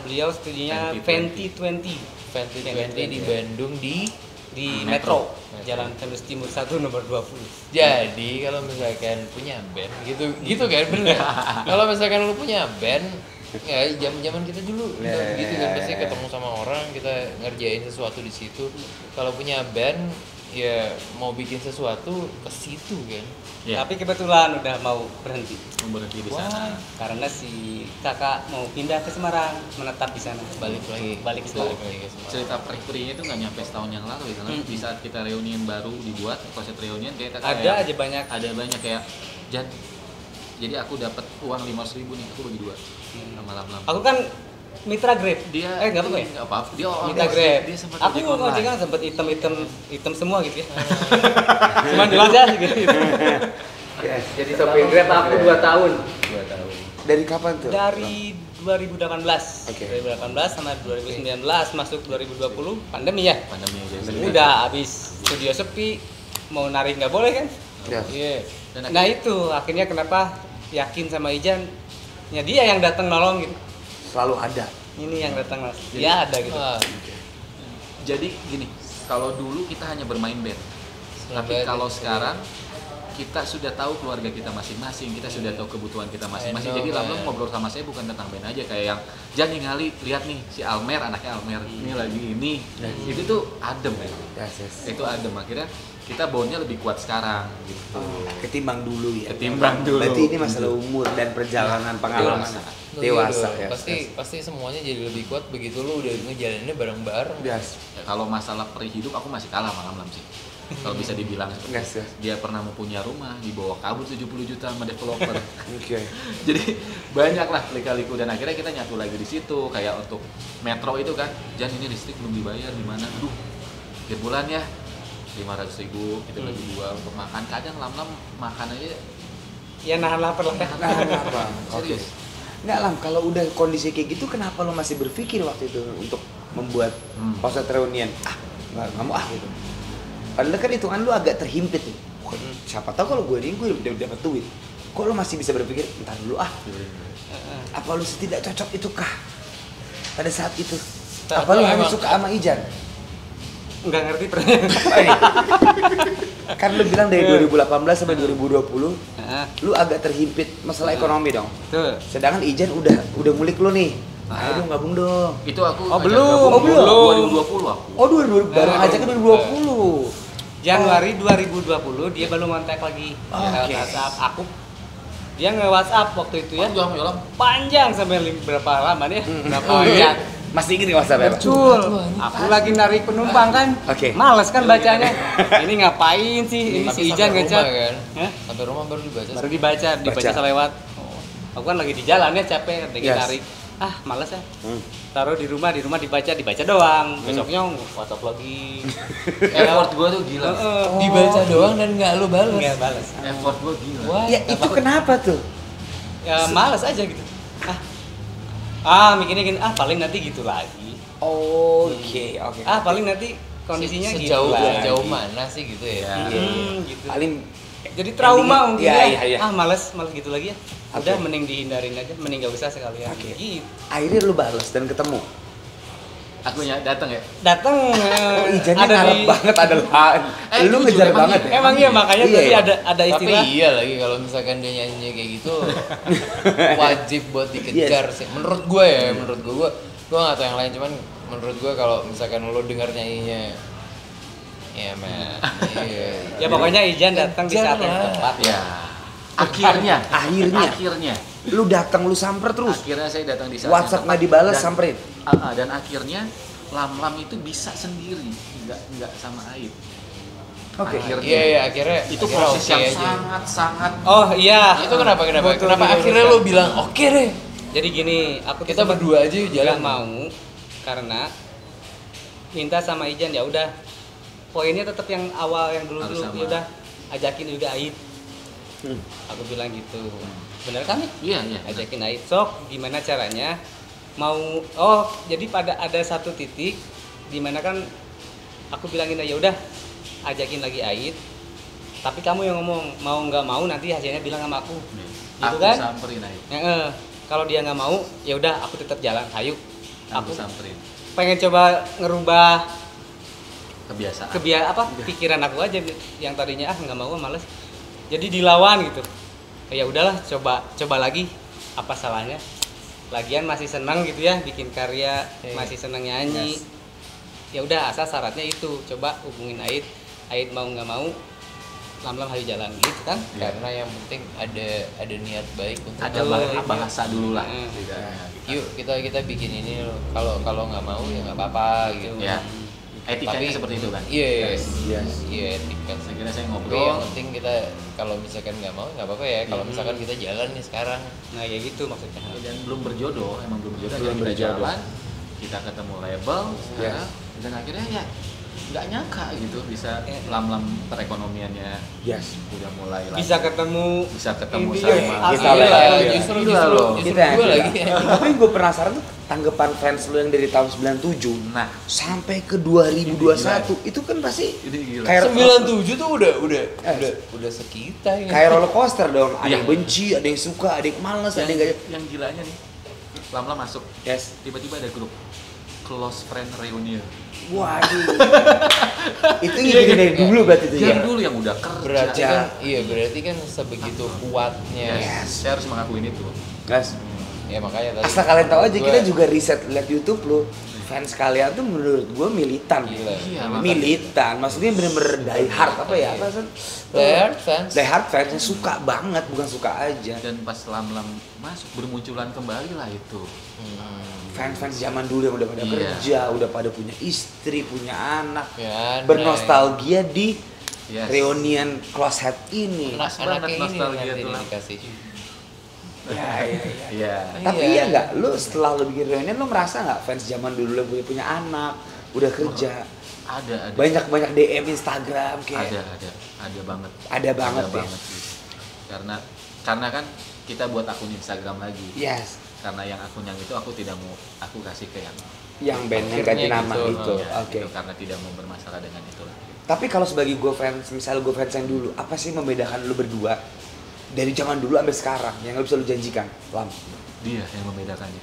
Beliau studionya Fenty 2020 Fenty Fenty di ya. Bandung di di Metro. Metro, Jalan Tembus Timur 1 nomor 20. Jadi kalau misalkan punya band gitu kan bener. Kalau misalkan lu punya band ya zaman kita dulu gitu kan pasti ketemu sama orang, kita ngerjain sesuatu di situ. Kalau punya band ya mau bikin sesuatu ke situ kan. Ya, Tapi kebetulan udah mau berhenti berhenti di sana. karena si kakak mau pindah ke Semarang, menetap di sana. Balik lagi Balik ke balik Semarang. lagi ke Semarang. Cerita perih-perihnya itu nggak nyampe setahun yang lalu ya, karena di saat kita reunian baru dibuat, Closet reunian kayak Ada aja banyak. ada banyak kayak Jan, jadi aku dapat uang 500.000 nih, aku bagi dua sama Lam-Lam. Aku kan mitra Grab. Dia nggak apa-apa ya? nggak apa-apa, dia orang Mitra Grab. dia sempat Aku ojek online. ngojek kan sempet hitam semua gitu ya. Cuman jelas ya gitu. Jadi sopir Grab aku 2 tahun. 2 tahun. Dari kapan tuh? Dari 2018. Oke. 2018 sama 2019 masuk 2020 pandemi ya. Pandemi aja. Udah habis studio sepi, mau narik nggak boleh kan? Ya. Iya. Dan Nah itu akhirnya kenapa yakin sama Ijan, ya dia yang datang nolong gitu. Selalu ada. Ini yang datang mas, dia ada gitu. Ah, jadi gini, kalau dulu kita hanya bermain band, tapi Band. kalau sekarang kita sudah tahu keluarga kita masing-masing, kita sudah tahu kebutuhan kita masing-masing. I know, Jadi Lam-Lam man. ngobrol sama saya bukan tentang band aja, kayak yang Jan nih ngali, lihat nih si Almer, anaknya Almer ini lagi ini. Itu tuh adem ya. Yes. Itu adem, akhirnya kita bondnya lebih kuat sekarang gitu. Ketimbang dulu ya. Ketimbang dulu. Berarti ini masalah umur dan perjalanan pengalaman. Dewasa. Dewasa Iya ya. dong. Pasti semuanya jadi lebih kuat begitu lu udah ngejalaninnya bareng-bareng. Yes. Ya, kalau masalah peri hidup aku masih kalah sama Lam-Lam sih. Kalau bisa dibilang seperti Yes, itu. yes. Dia pernah mempunyai rumah, dibawa kabur 70 juta sama developer. Oke. Jadi banyak lah lika-liku, dan akhirnya kita nyatu lagi di situ. Kayak untuk Metro itu kan, Jan ini listrik belum dibayar gimana? Aduh, akhir bulan ya 500.000 kita bagi dua untuk makan. Kadang Lam-Lam makan aja Ya nahan lapar lah ya. Nah, apa? Oke. serius. Nggak Lam, kalau udah kondisi kayak gitu kenapa lo masih berpikir waktu itu untuk membuat Closet reunian? Nggak mau gitu. Padahal kan hitungan lu agak terhimpit nih. Wah, siapa tahu kalau gue ini gue udah dapat duit. Kok lo masih bisa berpikir entar dulu Apa lu tidak cocok itu kah? Pada saat itu. Tak Apa lu tahu hanya emang. suka sama Ijan? Nggak ngerti pertanyaan. Kan lu bilang dari 2018 sampai 2020 Nah, lu agak terhimpit masalah ekonomi dong. betul. Sedangkan Ijan udah ngulik lu nih. Ayo dong gabung dong. Itu aku Oh, ajak belum. gabung Oh, belum. 2020 aku. Oh 2020 baru ngajak ke 2020. Januari 2020 dia baru kontak lagi. Oke. Lewat WhatsApp. Aku Dia nge-WhatsApp waktu itu ya. Panjang sampai berapa lama nih? Berapa jam? Masih inget WhatsApp ya, Pak? Betul. Aku lagi narik penumpang kan. Oke. Males kan bacanya. Ini ngapain sih? Ini si Ijan ngechat. kan? Hah? Sampai rumah baru dibaca. Baru dibaca selewat. Aku kan lagi di jalan ya capek, lagi Yes. narik. Males ya. Taruh di rumah dibaca doang. Besoknya WhatsApp lagi. Effort gue tuh gila. Dibaca doang dan nggak lu balas. Enggak balas. Effort gue gila. Wah, Ya itu kenapa tuh? Ya males aja gitu. Mikirnya gini, paling nanti gitu lagi. Oke. Paling nanti kondisinya gitu sejauh lagi. sejauh mana sih gitu ya? Gitu. Paling Jadi trauma mungkin ya. Iya. Males gitu lagi ya. Udah Oke. mending dihindarin aja, mending gak usah sekalian. Oke. Gitu. akhirnya lu balas dan ketemu. Akunya datang ya. Datang Ijannya ngarep banget adalah lu jujur, ngejar emang banget iya. ya. Emang iya makanya Iya, tadi iya. ada Tapi istilah. iya lagi kalau misalkan dia nyanyi kayak gitu wajib buat dikejar sih. Menurut gue ya, menurut gue nggak tahu yang lain, cuman menurut gue kalau misalkan lo dengar nyanyinya ya men, iya. Ya pokoknya Ijan datang di saat yang Kejar lah. tepat. Ya. Akhirnya. Akhirnya. Lu datang, lu samper terus. Akhirnya saya datang di saat WhatsApp yang nggak tepat. dibalas, Dan- samperin. Dan akhirnya Lam itu bisa sendiri, nggak sama Aib. Oke. Akhirnya. Iya akhirnya Itu akhirnya proses oke yang aja. sangat Oh iya. Itu kenapa Betul, akhirnya lo bilang oke deh, Jadi gini, aku kita sempat berdua aja yuk nggak jalan. mau karena minta sama Ijan ya udah. Poinnya tetap yang awal yang Harus dulu sama. ya udah ajakin juga Aid. Hmm. Aku bilang gitu. Bener kan nih? Iya. Ajakin Aid. Sok gimana caranya? Jadi ada satu titik di mana kan aku bilangin ya udah ajakin lagi Aid. Tapi kamu yang ngomong mau nggak mau nanti hasilnya bilang sama aku. Gitu Aku kan? samperin Aib. Kalau dia nggak mau, ya udah aku tetap jalan. Ayo. Aku Aku samperin. pengen coba ngerubah Kebiasaan. pikiran aku aja yang tadinya nggak mau males. Jadi dilawan gitu. Ya udahlah coba lagi. Apa salahnya? Lagian masih senang gitu ya bikin karya, masih senang nyanyi. Ya udah asal syaratnya itu. Coba hubungin Aid. Aid mau nggak mau lam-lam hayu jalan gitu kan. Karena yang penting ada niat baik untuk Ada bahasa dulu lah. Hmm. yuk kita bikin ini loh. Kalau nggak mau ya nggak apa-apa gitu. Ya. Etikanya seperti itu kan. Iya, Yes. iya etika. Akhirnya saya Tapi ngobrol. yang penting kita kalau misalkan nggak mau nggak apa-apa ya. Kalau misalkan kita jalan nih sekarang. Nah ya gitu maksudnya. Dan belum berjodoh, emang belum berjodoh. Belum Akhirnya kita berjodoh. jalan, kita ketemu label, sekarang, dan akhirnya ya nggak nyangka gitu bisa lam-lam perekonomiannya Yes. udah mulai lah. Bisa ketemu Bisa Ini ketemu sama. kita Iya, lah, lah, iya. justru Gila loh. Kita yang gue gila. lagi. Tapi gue penasaran tuh tanggapan fans lu yang dari tahun 97 Nah, sampai ke 2021 itu kan pasti ini gila. kayak 97 tuh udah sekitar ya. kayak roller coaster dong. Ada Iya. yang benci, ada yang suka, ada yang males, ada yang gak. yang gilanya nih, lam-lam masuk, Yes. tiba-tiba ada grup close friend reunion. Waduh. Itu ngikutin dari dulu berarti tuh ya. Yang dulu yang udah kerja. Berarti kan berarti kan sebegitu kuatnya. Yes. Saya harus mengakuin itu. Guys, Ya makanya tadi. asal kalian tahu aja gua- kita juga riset lihat YouTube lu. Fans kalian tuh menurut gue militan. Gila. Iya, Militan, maksudnya bener-bener die hard apa ya? Apa sih? Die hard fans. Die hard fans yang suka banget, bukan suka aja. Dan pas lam-lam masuk bermunculan kembali lah itu. Fans-fans zaman dulu yang udah pada Iya. kerja, udah pada punya istri, punya anak, Ya, bernostalgia di Yes. reunion close head ini. Anak-anaknya ini nostalgia nanti tuh lah. dikasih. Ya, ya, ya. Iya. Tapi Iya. iya nggak, lu setelah lu bikin reunion lu merasa nggak fans zaman dulu yang punya anak, udah kerja, Ada. banyak DM Instagram kayak Ada banget. Ada banget ya. sih. Karena kan kita buat akun Instagram lagi. yes, Karena yang akun yang itu aku tidak mau aku kasih ke yang band yang ganti Akhirnya nama gitu. itu. ya, Oke. gitu, karena tidak mau bermasalah dengan itu lah. Tapi kalau sebagai gue fans, misalnya gue fans yang dulu, apa sih membedakan lu berdua dari zaman dulu sampai sekarang yang lu bisa lu janjikan? Lam, Dia yang membedakannya.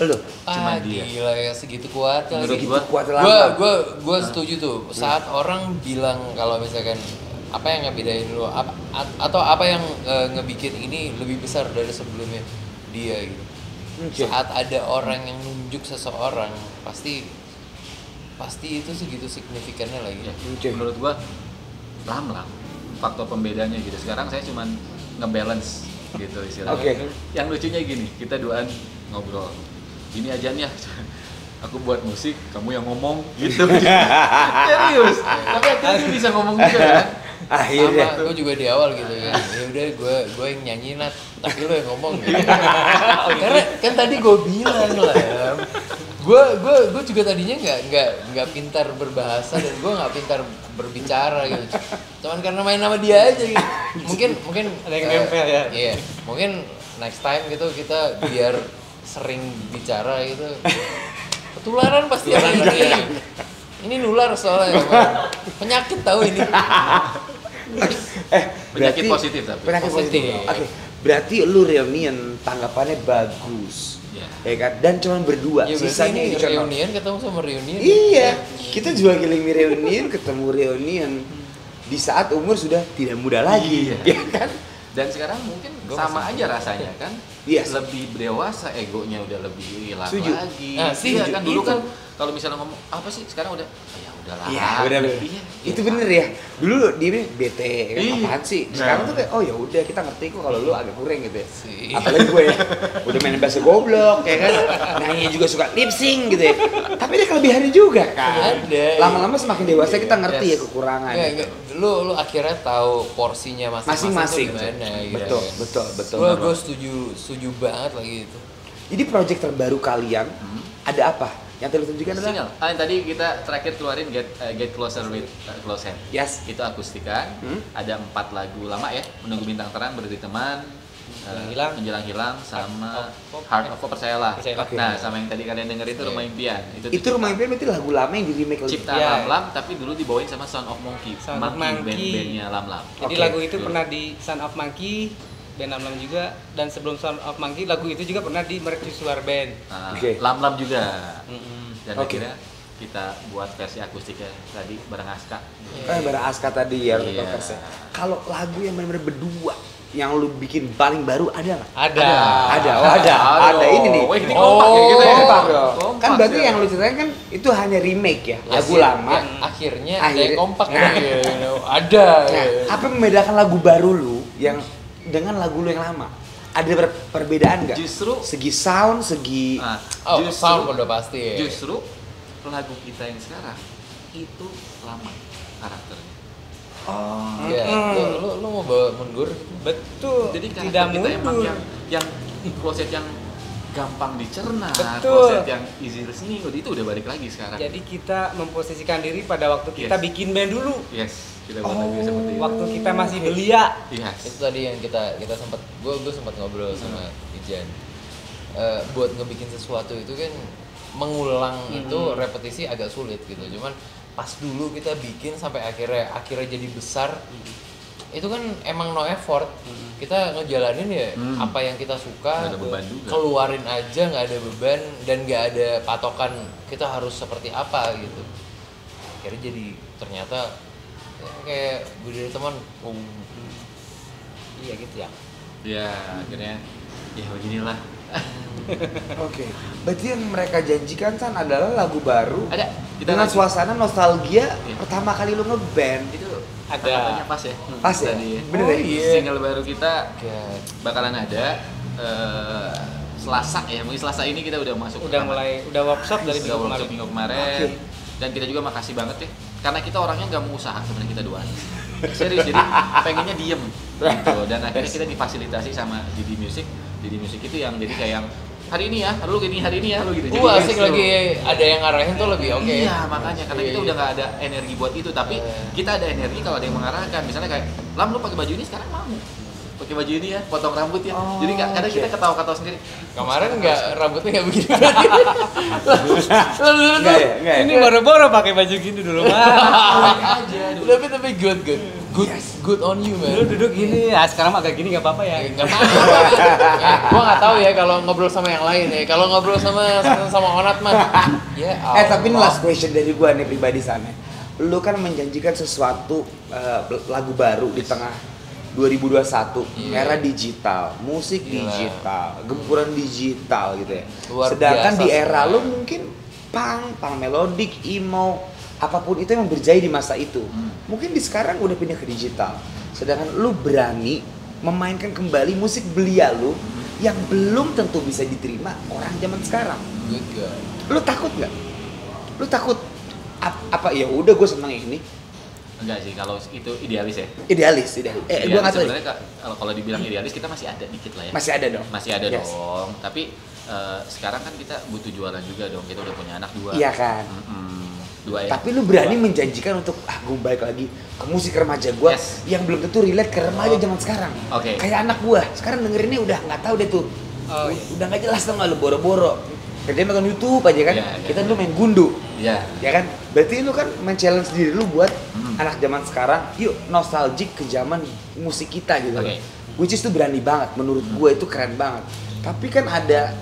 lu Cuma Ah, dia. gila ya segitu kuatnya. Menurut lagi. gitu kuat Gua lama. gua setuju tuh. Saat orang bilang kalau misalkan apa yang ngebedain lu atau apa yang ngebikin ini lebih besar dari sebelumnya dia gitu. Oke. Saat ada orang yang nunjuk seseorang pasti itu segitu signifikannya lagi. Ya, Oke. menurut gua lam faktor pembedanya gitu. Sekarang saya cuman ngebalance gitu istilahnya. Oke. Yang lucunya gini, kita duaan ngobrol. Gini aja nih ya. Aku buat musik, kamu yang ngomong gitu. Serius. Tapi akhirnya bisa ngomong juga kan. Akhirnya. Sama gue juga di awal gitu kan. Ya udah gue yang nyanyi Nat, tapi lo yang ngomong gitu. Karena kan tadi gue bilang lah, gue juga tadinya nggak pintar berbahasa dan gue nggak pintar berbicara gitu. Cuman karena main sama dia aja gitu. Mungkin Ada yang nempel ya. Iya, mungkin next time gitu kita biar sering bicara gitu. Ketularan pasti orang ini nular soalnya emang. Penyakit tahu ini. Penyakit positif tapi. Penyakit positif. Positif. Oke. Berarti lu reunian tanggapannya bagus. Iya. Ya kan? Dan cuma berdua. Ya berarti Sisanya ini dicontoh. reunian ketemu sama reunian. Iya. Kita juga giling reunian ketemu reunian di saat umur sudah tidak muda lagi. Iya. Ya kan? Dan sekarang mungkin Gua sama masih aja muda. rasanya kan. Yes. Lebih dewasa, egonya udah lebih hilang Setuju. lagi. Nah, Iya setuju. kan dulu Itu. kan kalau misalnya ngomong apa sih sekarang udah ya udahlah. Iya, udah. Iya. Itu bener ya. Dulu dia bilang bete kan Iya. apaan sih? Sekarang Nah. tuh kayak oh ya udah kita ngerti kok kalau lu agak kurang gitu ya. Si. Apalagi gue ya, udah main bahasa goblok ya kan. Nanya juga suka lip sync gitu ya. Tapi ada kelebihannya juga kan. Ada. Lama-lama semakin dewasa kita ngerti ya Yes. kekurangan. Nggak, lu akhirnya tahu porsinya masing-masing tuh Masing-masing. gimana gitu. Betul. Gue setuju banget lagi itu. Jadi project terbaru kalian ada apa? Yang terus tunjukkan adalah Single. Yang tadi kita terakhir keluarin Get Closer with Close Hand. Yes. Itu akustikan. Ada 4 lagu lama ya. Menunggu bintang terang, Berdiri teman, Hilang. Menjelang hilang, sama Pop. Heart of Pop, Percayalah. Percayalah. Oke. Nah, sama yang tadi kalian denger itu Rumah Impian. itu Rumah Impian berarti lagu lama yang di remake lagi. Cipta Iya. Lam-Lam tapi dulu dibawain sama Sound of Monkey. Sound of Monkey. Band-bandnya Lam-Lam. Jadi Oke. lagu itu pernah di Son of Monkey, band Lam-Lam juga, dan sebelum Son of Monkey lagu itu juga pernah di Mercusuar Band. Nah, Oke. Lam-Lam juga. Dan Oke. akhirnya kita buat versi akustiknya tadi bareng Aska. Bareng Aska tadi ya Iya. versi. Kalau lagu yang benar-benar berdua yang lu bikin paling baru ada nggak? Ada. Ada ini nih. Wah, ini kompak ya kita ya. Kompak dong. Kompak Kan berarti ya. yang lu ceritain kan itu hanya remake ya, lagu sih, lama. ya, akhirnya ada Akhirnya- yang kompak Nah. nih, ada. Nah, apa yang membedakan lagu baru lu yang dengan lagu lu yang lama? Ada perbedaan nggak? Justru Segi sound, segi nah, Oh, sound udah pasti ya. Justru lagu kita yang sekarang itu lama karakternya. oh. Ya, lu mau bawa mundur? Betul. Jadi karakter tidak kita emang mundur. yang kloset yang gampang dicerna, Betul. kloset yang easy listening, itu udah balik lagi sekarang. Jadi kita memposisikan diri pada waktu kita Yes. bikin band dulu. Yes, kita buat lagu seperti itu. Waktu kita masih belia. Yes. Itu tadi yang kita sempat gue sempat ngobrol sama Ijan. Buat ngebikin sesuatu itu kan mengulang itu repetisi agak sulit gitu. Cuman pas dulu kita bikin sampai akhirnya jadi besar. Itu kan emang no effort. Kita ngejalanin ya apa yang kita suka, Nggak ada beban juga. keluarin aja, nggak ada beban dan nggak ada patokan kita harus seperti apa gitu. Akhirnya jadi ternyata ya, kayak Berdiri Teman. Iya gitu ya. Ya, akhirnya ya beginilah. Oke. Berarti yang mereka janjikan kan adalah lagu baru Ada kita dengan lagi. suasana nostalgia Iya. pertama kali lu ngeband. Itu Ada. kata-katanya pas ya. Pas ya? Tadi Bener ya? iya. Single baru kita Kayak bakalan ada Selasa ya, mungkin Selasa ini kita udah masuk Udah udah workshop dari udah minggu workshop kemarin. minggu kemarin. Oke. Dan kita juga makasih banget ya, karena kita orangnya nggak mau usaha sebenarnya kita doang. Serius, jadi pengennya diem gitu. Dan akhirnya kita difasilitasi sama Didi Music. Didi Music itu yang jadi kayak yang hari ini ya, lu gini, hari ini ya, lu gitu. Jadi asik seru. lagi ada yang ngarahin tuh lebih oke. Iya, makanya karena kita Iya, udah nggak ada energi buat itu, tapi kita ada energi kalau ada yang mengarahkan. Misalnya kayak, Lam lu pakai baju ini sekarang mau. Pakai baju ini ya, potong rambut ya. Oh, Jadi kadang oke. kita ketawa-ketawa sendiri. Kemarin rambutnya nggak begini. Enggak ya? Ini boro-boro pakai baju gini dulu, Mas. Tapi good on you man. Dulu duduk gini, ya sekarang agak gini nggak apa-apa ya. Nggak apa-apa. Gua nggak tahu ya kalau ngobrol sama yang lain ya. Kalau ngobrol sama Onat mah. Ya. Tapi ini Allah. last question dari gua nih pribadi sana. Lu kan menjanjikan sesuatu lagu baru di tengah 2021, Iya. era digital, musik Gila. digital, gempuran digital gitu ya. Luar Sedangkan biasa di era sebenarnya. lu mungkin punk melodik, emo, apapun itu yang berjaya di masa itu. Mungkin di sekarang udah pindah ke digital. Sedangkan lu berani memainkan kembali musik belia lu yang belum tentu bisa diterima orang zaman sekarang. Good guy. Lu takut nggak? Lu takut apa ya udah gue seneng ini. Enggak sih, kalau itu idealis ya. Idealis. Gue Idealis nggak tahu. sebenarnya kalau dibilang idealis kita masih ada dikit lah ya. Masih ada dong. Masih ada Yes. dong. Tapi sekarang kan kita butuh jualan juga dong. Kita udah punya anak 2. Iya kan. 2 ya. Tapi lu berani menjanjikan untuk gue balik lagi ke musik remaja gue Yes. yang belum tentu relate ke remaja zaman sekarang. Oke. Kayak anak gue sekarang dengerinnya udah nggak tahu deh tuh. Oh, iya. Udah nggak jelas tuh nggak lu boro-boro. Kerjanya nonton YouTube aja kan. Iya, iya. Kita dulu main gundu. Iya. Ya kan? Berarti lu kan men-challenge diri lu buat anak zaman sekarang, yuk nostalgic ke zaman musik kita gitu. Oke. Which is tuh berani banget, menurut gue itu keren banget. Tapi kan ada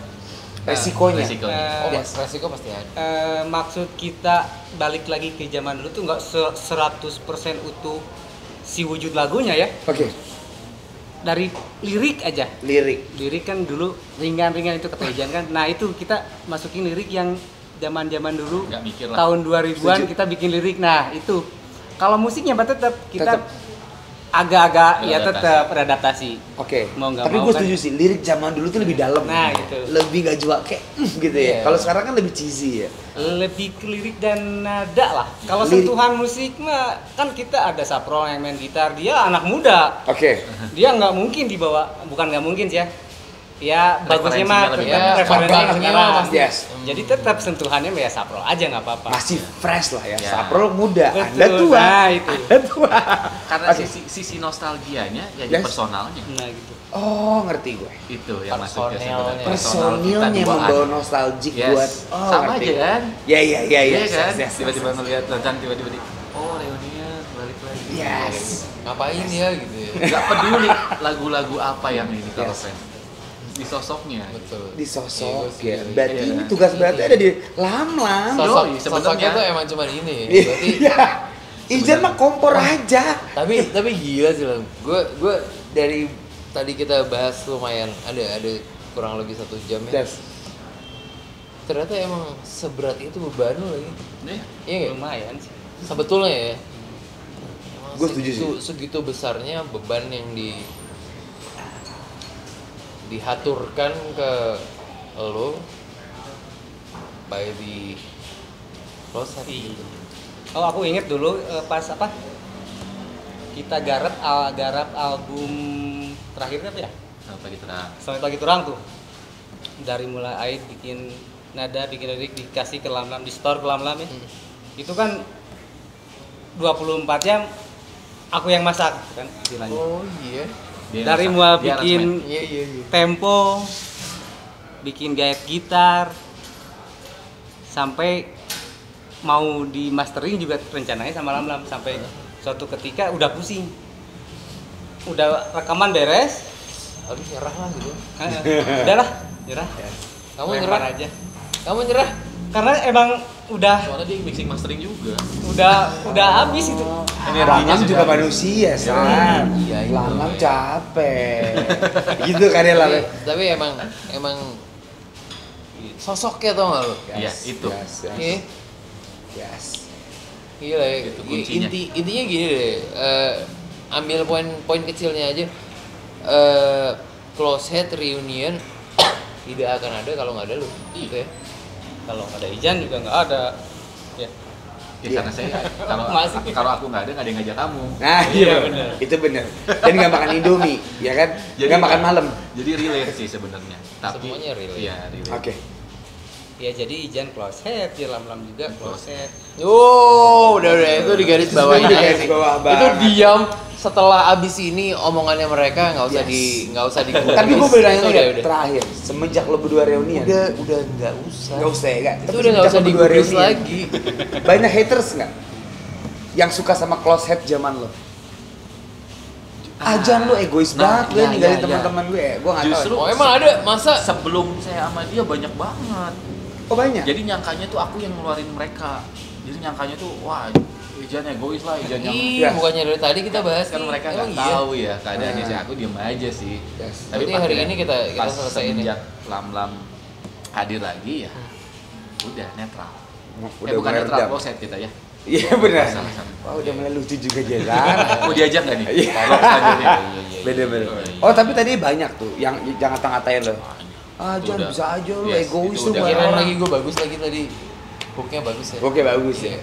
resikonya. Oh, Eh, resiko pasti ada. Maksud kita balik lagi ke zaman dulu tuh nggak 100% utuh si wujud lagunya ya. Oke, Dari lirik aja. lirik. Kan dulu ringan-ringan itu kata Ijan kan. Nah, itu kita masukin lirik yang zaman-zaman dulu Nggak mikir lah. tahun 2000-an Setuju. kita bikin lirik. Nah, itu. Kalau musiknya tetap kita Tetap. agak-agak ya Beradaptasi. tetap beradaptasi. Oke. Mau nggak Tapi mau gue kan. setuju sih, lirik zaman dulu tuh lebih dalam. Nah, gitu. Lebih gak jual kayak gitu ya. Iya. Kalau sekarang kan lebih cheesy ya. Lebih ke lirik dan nada lah. Kalau Lirik. sentuhan musik mah kan kita ada Saprol yang main gitar, dia anak muda. Oke. Dia nggak mungkin dibawa, bukan nggak mungkin sih ya. Ya bagusnya mah Referensinya lebih tetap banyak. referensinya Kembangnya sekarang. pasti. Yes. Jadi tetap sentuhannya ya Saprol aja nggak apa-apa. Masih fresh lah ya. Ya. Saprol muda, Betul. Anda tua. Nah, itu. Anda tua. Karena Oke. sisi nostalgianya ya di Yes. personalnya. Nah gitu. Oh, ngerti gue. Itu yang masuk ya Personelnya. sebenarnya. Personilnya membawa nostalgic Yes. buat Sama ngerti. aja kan? Ya, Iya kan? yes, Tiba-tiba ngeliat Rencang tiba-tiba oh reunian balik lagi. Yes. Ngapain ya gitu ya. Gak peduli lagu-lagu apa yang ini kalau Yes. fans. Di sosoknya. Betul. Di sosok Iya, ya. gue Berarti Iya. ini tugas beratnya ada di lam-lam. Sosok, Yoi, sosoknya sebenarnya. tuh emang cuma ini. Berarti Iya. Ijan mah kompor aja. tapi gila sih lah. Gue dari tadi kita bahas lumayan ada kurang lebih 1 jam ya. Yes. Ternyata emang seberat itu beban lu lagi. Nih, Iya nggak? Lumayan sih. Sebetulnya ya. Emang Gua setuju sih. segitu besarnya beban yang dihaturkan ke lo by the proses gitu. Oh aku inget dulu pas apa? Kita garap album terakhir apa ya? apa gitu nah. Selamat Pagi Turang tuh. Dari mulai Aid bikin nada, bikin lirik dikasih ke Lam-Lam di store ke Lam-Lam ya. Itu kan 24 jam aku yang masak kan istilahnya. Oh iya. Dia Dari rasa- mulai dia bikin aransemen. Iya. tempo, bikin gayet gitar, sampai mau di mastering juga rencananya sama Lam-Lam sampai suatu ketika udah pusing, udah rekaman beres, Aduh nyerah lah gitu. udahlah nyerah, Kamu lempar nyerah? aja, Kamu nyerah? karena emang udah Soalnya dia mixing mastering juga. habis itu. Lam-lam sudah juga habis. manusia, San. Iya, itu. Lam-lam capek. Gitu kan ya, Lam. Tapi emang sosoknya tau gak lo? Iya, itu. Iya. Yes. Gila ya. Itu kuncinya. Intinya gini deh. Ambil poin kecilnya aja. Close head reunion tidak akan ada kalau nggak ada lu. Gitu ya. Kalau ada Ijan juga nggak ada, ya. Ya karena saya Masih. kalau aku nggak ada yang ngajak kamu. Nah, Iya, iya bener. Itu bener. Dan nggak makan Indomie, ya kan? Jadi Nggak makan malam. Jadi relate sih sebenarnya. Tapi Semuanya relate. Iya, relate. Oke. Ya jadi Ijan close head, ya Lam-Lam juga close head. Oh, udah itu di garis bawahnya. Itu di garis bawah Itu banget. diam setelah abis ini omongannya mereka nggak usah di Tapi gue boleh nanya Udah, nggak udah. terakhir, semenjak lo berdua reunian? Udah nggak usah. Nggak usah ya, Kak? Itu Tapi udah nggak semenjak usah lo berdua digubris reunian, lagi. Banyak haters nggak? Yang suka sama close head zaman lo? Ajan lo egois Nah, banget lo iya, ninggalin iya, teman-teman gue ya. Gue nggak tahu. Justru Oh emang ada masa? sebelum saya sama dia banyak banget. Oh banyak. Jadi nyangkanya tuh aku yang ngeluarin mereka. Jadi nyangkanya tuh wah Ijan egois lah, Ijan yang Iya, Ya. bukannya dari tadi kita bahas kan nih. mereka Emang nggak iya? tahu ya keadaannya Nah. sih. Aku diem aja sih. Yes. Berarti pas hari udah- ini kita pas selesaiin ya? semenjak Lam-Lam hadir lagi ya udah netral. Udah Bukan mulai netral, redam. close head kita ya. Iya benar. Sama-sama. Wah udah mulai lucu juga jalan. Mau diajak nggak nih? Iya. Vlog selanjutnya. Beda-beda. Oh, iya. Oh tapi tadi banyak tuh yang jangan ngata-ngatain lo. Ah Itu jangan udah. bisa aja lo Yes, egois itu tuh udah. buat Kirain orang. lagi gue bagus lagi tadi. Hooknya bagus ya. Oke bagus ya. Iya.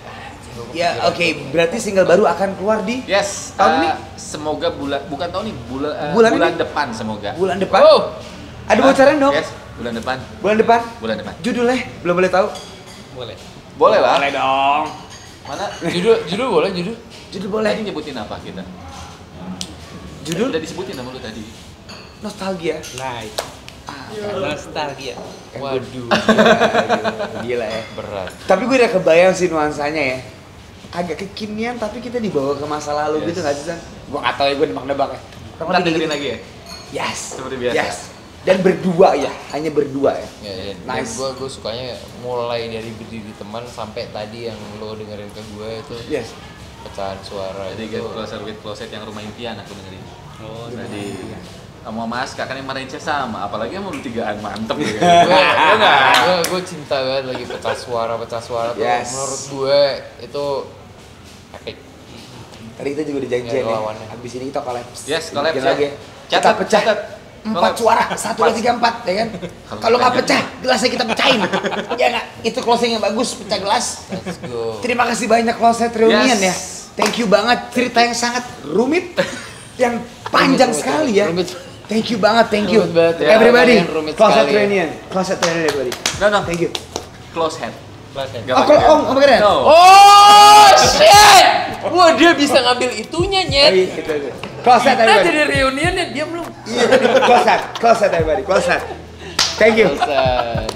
Ya oke berarti single baru akan keluar di Yes, Tahun ini? semoga bukan tahun ini, Bulan bulan ini? depan semoga. bulan depan. Oh, Ada bocoran dong? Yes, bulan depan. Bulan depan? Bulan depan. Judulnya belum boleh tahu? Boleh. Boleh lah. Boleh dong. Mana? judul boleh judul. Judul Boleh. boleh. Tadi nyebutin apa kita? Judul Udah disebutin nama lu tadi. nostalgia. Nice. Nostalgia. Waduh, Gila ya. berat. Tapi gue udah kebayang sih nuansanya ya. Agak kekinian tapi kita dibawa ke masa lalu Yes. gitu nggak sih San? Gue nggak tahu ya gue nebak-nebak ya. Ntar dengerin lagi ya? Yes. Seperti biasa. Yes. Dan berdua ya, hanya berdua ya. Ya, Nice. Gue sukanya mulai dari berdiri teman sampai tadi yang lo dengerin ke gue itu Yes. pecahan suara Jadi itu. Get Closer with Closet yang rumah impian aku dengerin. Oh, Tadi sama Mas kakak yang marahin Cek sama, apalagi yang mau tigaan mantep ya. Gue cinta banget lagi pecah suara tuh. Yes. Menurut gue itu epic. Tadi kita juga udah janjian Ya, ya. lawannya. Habis ini kita collab. Yes, collab, Bikin siap. lagi ya. Kita Catat, pecah. catat. 4 Collab. suara, 1, 2, 3, 4 ya kan? Kalau nggak pecah, gelasnya kita pecahin. Ya nggak? Itu closing yang bagus, pecah gelas. Let's go. Terima kasih banyak Closet Reunion Yes. ya. Thank you banget. Cerita yang sangat rumit, yang panjang Rumit, sekali ya. rumit. Thank you banget, thank you. Rumit banget ya. Everybody, Kalian rumit Closet sekali ya. Reunion. Closet Reunion everybody. No. Thank you. Close head. Closet. Gak Oh, pakai kalau head. pakai head? No. Oh shit! Wah dia bisa ngambil itunya Oh, nyet. iya, gitu. Closet Kita everybody. jadi reunian ya dia belum. Iya, Closet everybody. Closet. Thank you. Selesai.